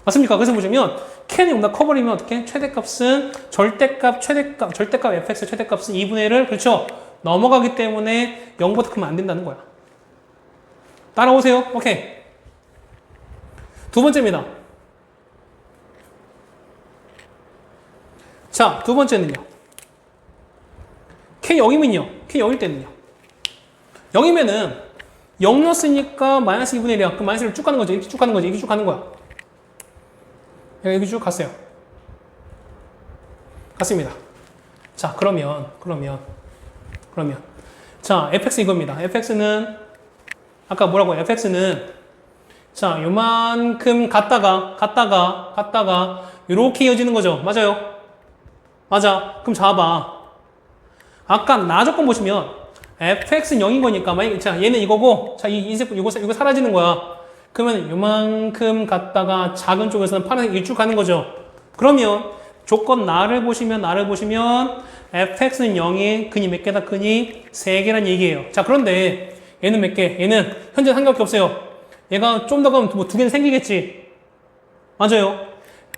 맞습니까? 그래서 보시면 캔이 온다 커버리면 어떻게? 최대값은 절대값 fx 최대값은 2분의 1을 그렇죠? 넘어가기 때문에 0보다 크면 안 된다는 거야. 따라오세요. 오케이. 두 번째입니다. 자, 두 번째는요. K 0이면요. K 0일 때는요. 0이면은 0 넣었으니까 마이너스 2분의 1이야. 그럼 마이너스를 쭉 가는 거죠. 이렇게 쭉 가는 거죠. 이렇게 쭉 가는 거야. 여기 쭉 갔어요. 갔습니다. 자, 그러면. 자, fx 이겁니다. fx는, 아까 뭐라고? fx는, 자, 요만큼 갔다가, 요렇게 이어지는 거죠. 맞아요? 맞아. 그럼 잡아. 아까 나 조건 보시면, fx는 0인 거니까, 만약, 자, 얘는 이거고, 자, 이거 사라지는 거야. 그러면 요만큼 갔다가 작은 쪽에서는 파란색 일쭉 가는 거죠. 그러면 조건 나를 보시면 fx는 0이 근이 몇 개다? 근이 3개란 얘기예요. 자, 그런데 얘는 몇 개? 얘는 현재 한 개밖에 없어요. 얘가 좀 더 가면 뭐 2개는 생기겠지. 맞아요.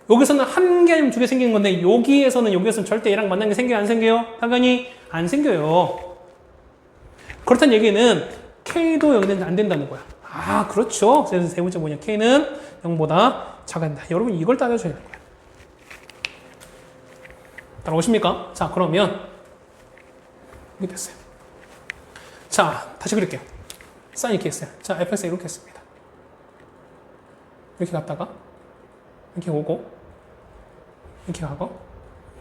여기서는 한 개 아니면 2개 생기는 건데 여기에서는 절대 얘랑 만나는 게 생겨요? 안 생겨요? 당연히 안 생겨요. 그렇다는 얘기는 K도 여기는 안 된다는 거야. 아, 그렇죠. 그래서 세 번째 뭐냐. K는 0보다 작아진다. 여러분 이걸 따져줘야 되는 거야. 따라오십니까? 자, 그러면 이렇게 됐어요. 자, 다시 그릴게요. 사인 이렇게 했어요. 자, fx 이렇게 했습니다. 이렇게 갔다가 이렇게 오고 이렇게 가고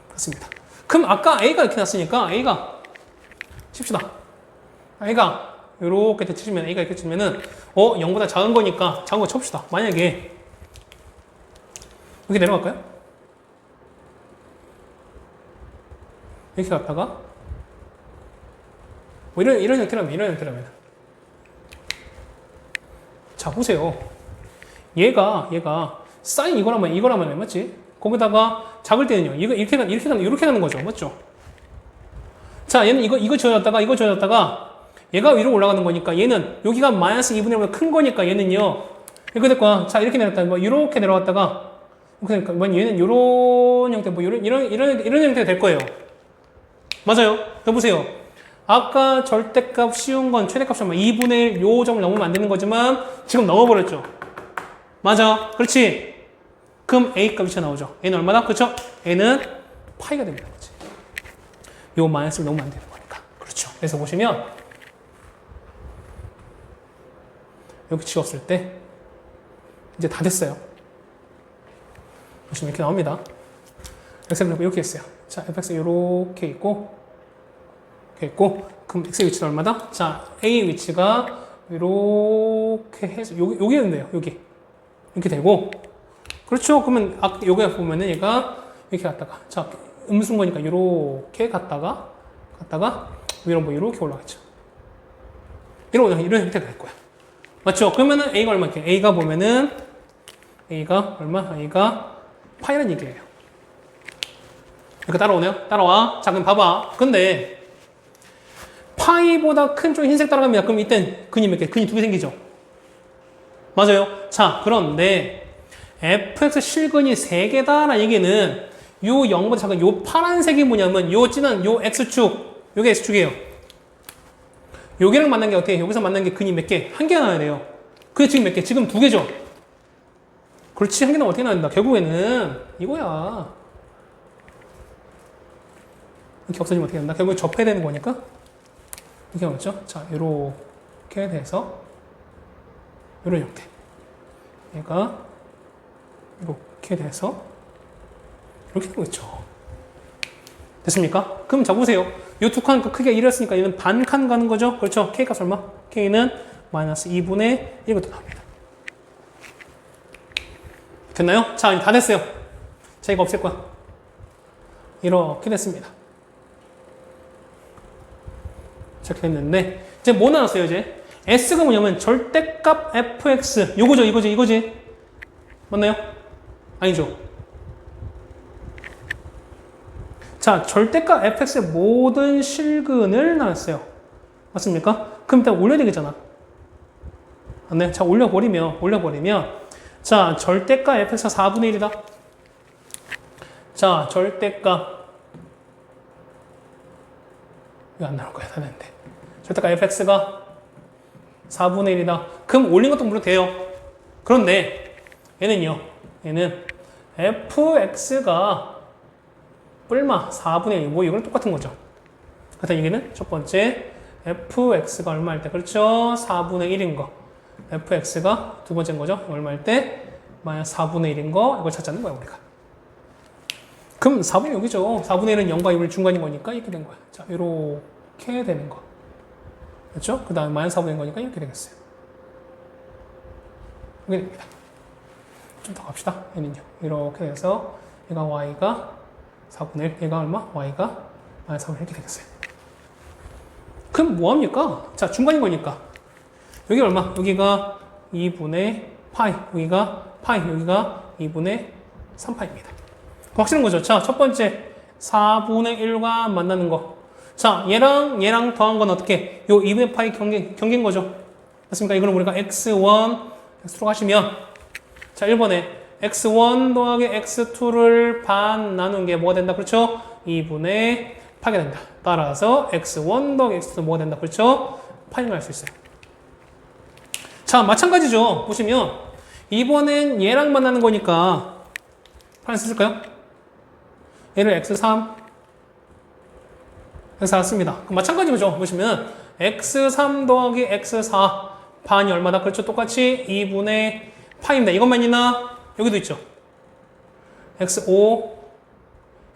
그렇습니다. 그럼 아까 A가 이렇게 났으니까 A가 칩시다. A가 이렇게 치시면 A가 이렇게 치면은 0보다 작은 거니까 작은 거 칩시다. 만약에 이렇게 내려갈까요? 이렇게 갔다가 뭐 이런 형태라면 자, 보세요. 얘가 사인 이거라면 맞지? 거기다가 작을 때는요. 이렇게 가는 거죠. 맞죠? 자, 얘는 이거 지어졌다가 얘가 위로 올라가는 거니까 얘는 여기가 마이너스 2분의 1보다 큰 거니까 얘는요. 이렇게 될 거야. 자, 이렇게 내려갔다가 뭐 이렇게 내려갔다가 그러니까 뭐 얘는 이런 형태 뭐 이런 형태가 될 거예요. 맞아요. 여보세요. 아까 절대값 쉬운 건 최대값이 2분의 1 요 점을 넘으면 안 되는 거지만 지금 넘어버렸죠. 맞아. 그렇지. 그럼 A 값이 나오죠. A는 얼마다? 그렇죠? A는 파이가 됩니다. 그렇지? 요 마이너스를 넣으면 안 되는 거니까. 그렇죠. 그래서 보시면 여기 지웠을 때 이제 다 됐어요. 보시면 이렇게 나옵니다. x는 이렇게 했어요. 자, fx 이렇게 있고 그럼 x의 위치는 얼마다? 자, a의 위치가 이렇게 해서 여기였는데요. 여기 이렇게 되고 그렇죠. 그러면 여기 보면은 얘가 이렇게 갔다가 자, 음수인 거니까 이렇게 갔다가 위로 뭐 이렇게 올라갔죠. 이런 형태가 될 거야. 맞죠? 그러면은 a가 얼마일게? a가 보면은 a가 얼마? a가 파이란 얘기예요. 이렇게 따라오네요? 따라와. 자, 그럼 봐봐. 근데 파이보다 큰 쪽 흰색 따라갑니다. 그럼 이땐 근이 몇 개? 근이 2개 생기죠? 맞아요? 자, 그런데 fx 실근이 3개다라는 얘기는 요 0보다 작은 요 파란색이 뭐냐면 요 진한 요 x축 요게 x축이에요. 여기랑 만난 게 어떻게? 여기서 만난 게 근이 몇 개? 1개가 나와야 돼요. 그게 지금 몇 개? 지금 2개죠? 그렇지. 1개 나오면 어떻게 나온다? 결국에는 이거야. 이렇게 없어지면 어떻게 된다? 결국에 접해야 되는 거니까 이렇게 나왔죠? 자, 이렇게 돼서 이런 형태. 얘가 이렇게 돼서 이렇게 되고 있죠. 됐습니까? 그럼 자, 보세요. 이 두 칸 크기가 1이었으니까 얘는 반 칸 가는 거죠? 그렇죠? K값 얼마? K는 마이너스 2분의 1부터 나옵니다. 됐나요? 자, 다 됐어요. 자, 이거 없앨 거야. 이렇게 됐습니다. 이렇게 됐는데 이제 뭐 나왔어요 이제? S가 뭐냐면 절대값 fx 요거죠 이거지 맞나요? 아니죠. 자 절대값 fx의 모든 실근을 나왔어요. 맞습니까? 그럼 일단 올려야 되겠잖아. 맞나요? 자 올려버리면 자 절대값 fx가 4분의 1이다. 자 절대값 이거 안 나올 거야 다 됐는데 절대값 fx가 4분의 1이다. 그럼 올린 것도 물론 돼요. 그런데 얘는 fx가 뿔마 4분의 1 뭐 이거랑 똑같은 거죠. 그렇다는 얘기는 첫 번째 fx가 얼마일 때 그렇죠? 4분의 1인 거 fx가 두 번째인 거죠. 얼마일 때? 마이너스 4분의 1인 거 이걸 찾자는 거야 우리가. 그럼 4분의 여기죠. 4분의 1은 0과 1이 중간인 거니까 이렇게 된 거야. 자 이렇게 되는 거 그렇죠? 그 다음에 마이너스 4분의 1인 거니까 이렇게 되겠어요. 이렇게 됩니다. 좀 더 갑시다. 얘는요 이렇게 돼서 얘가 y가 4분의 1 얘가 얼마? y가 마이너스 4분의 1 이렇게 되겠어요. 그럼 뭐합니까? 자 중간인 거니까 여기 얼마? 여기가 2분의 파이 여기가 파이 여기가 2분의 3파입니다. 확실한 거죠. 자 첫 번째 4분의 1과 만나는 거. 자 얘랑 더한 건 어떻게? 요 2분의 파이 경계인 거죠. 맞습니까? 이거는 우리가 x1 x로 하시면 자 1번에 x1 더하기 x2를 반 나눈 게 뭐가 된다? 그렇죠? 2분의 파이가 된다. 따라서 x1 더하기 x2 뭐가 된다? 그렇죠? 파이가 할 수 있어요. 자 마찬가지죠. 보시면 이번엔 얘랑 만나는 거니까 파이 쓸까요? 얘를 x3 x4 씁니다. 그럼 마찬가지죠. 보시면 x3 더하기 x4 반이 얼마다? 그렇죠? 똑같이 2분의 파입니다. 이것만 있나? 여기도 있죠. x5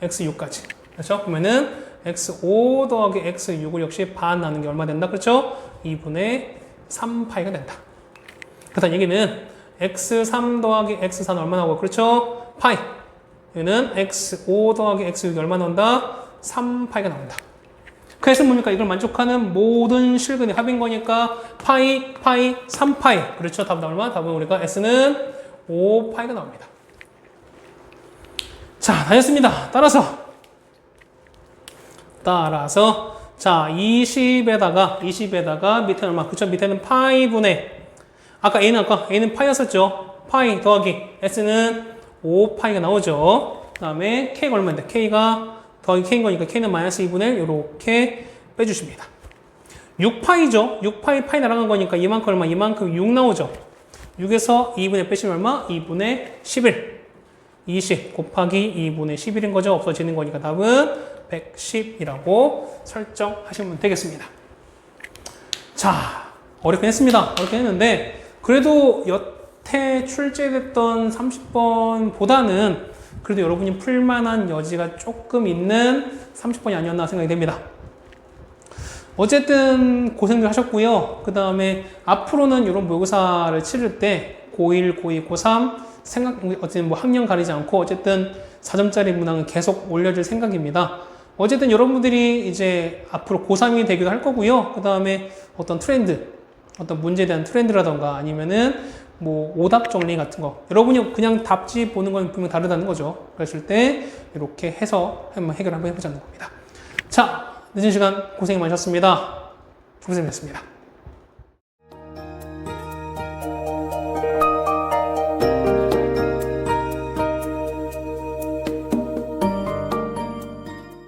x6까지 그렇죠? 그러면은 x5 더하기 x6을 역시 반 나눈 게 얼마 된다? 그렇죠? 2분의 3파이가 된다. 그렇다는 얘기는 x3 더하기 x4는 얼마 나오고 그렇죠? 파이. 얘는 x5 더하기 x6이 얼마 나온다? 3파이가 나온다. 그래서 뭡니까? 이걸 만족하는 모든 실근이 합인 거니까 파이, 3파이. 그렇죠? 답은 얼마? 답은 우리가 s는 5파이가 나옵니다. 자, 다 했습니다. 따라서 자 20에다가 밑에는 얼마? 그쵸? 밑에는 파이분의 아까 A는 파이였었죠? 파이 더하기 S는 5파이가 나오죠. 그 다음에 K가 얼마인데? K가 더하기 K인 거니까 K는 마이너스 2분의 1 이렇게 빼주십니다. 6파이죠? 6파이 파이 날아간 거니까 이만큼 얼마? 이만큼 6 나오죠? 6에서 2분의 빼시면 얼마? 2분의 11 20 곱하기 2분의 11인 거죠? 없어지는 거니까 답은 110이라고 설정하시면 되겠습니다. 자, 어렵긴 했습니다. 어렵긴 했는데 그래도 여태 출제됐던 30번보다는 그래도 여러분이 풀만한 여지가 조금 있는 30번이 아니었나 생각이 됩니다. 어쨌든 고생들 하셨고요. 그 다음에 앞으로는 이런 모의고사를 치를 때 고1, 고2, 고3 어쨌든 뭐 학년 가리지 않고 어쨌든 4점짜리 문항은 계속 올려줄 생각입니다. 어쨌든 여러분들이 이제 앞으로 고3이 되기도 할 거고요. 그 다음에 어떤 트렌드, 어떤 문제에 대한 트렌드라던가 아니면은 뭐 오답 정리 같은 거. 여러분이 그냥 답지 보는 건 분명 다르다는 거죠. 그랬을 때 이렇게 해서 한번 해결 한번 해보자는 겁니다. 자, 늦은 시간 고생 많으셨습니다. 고생하셨습니다.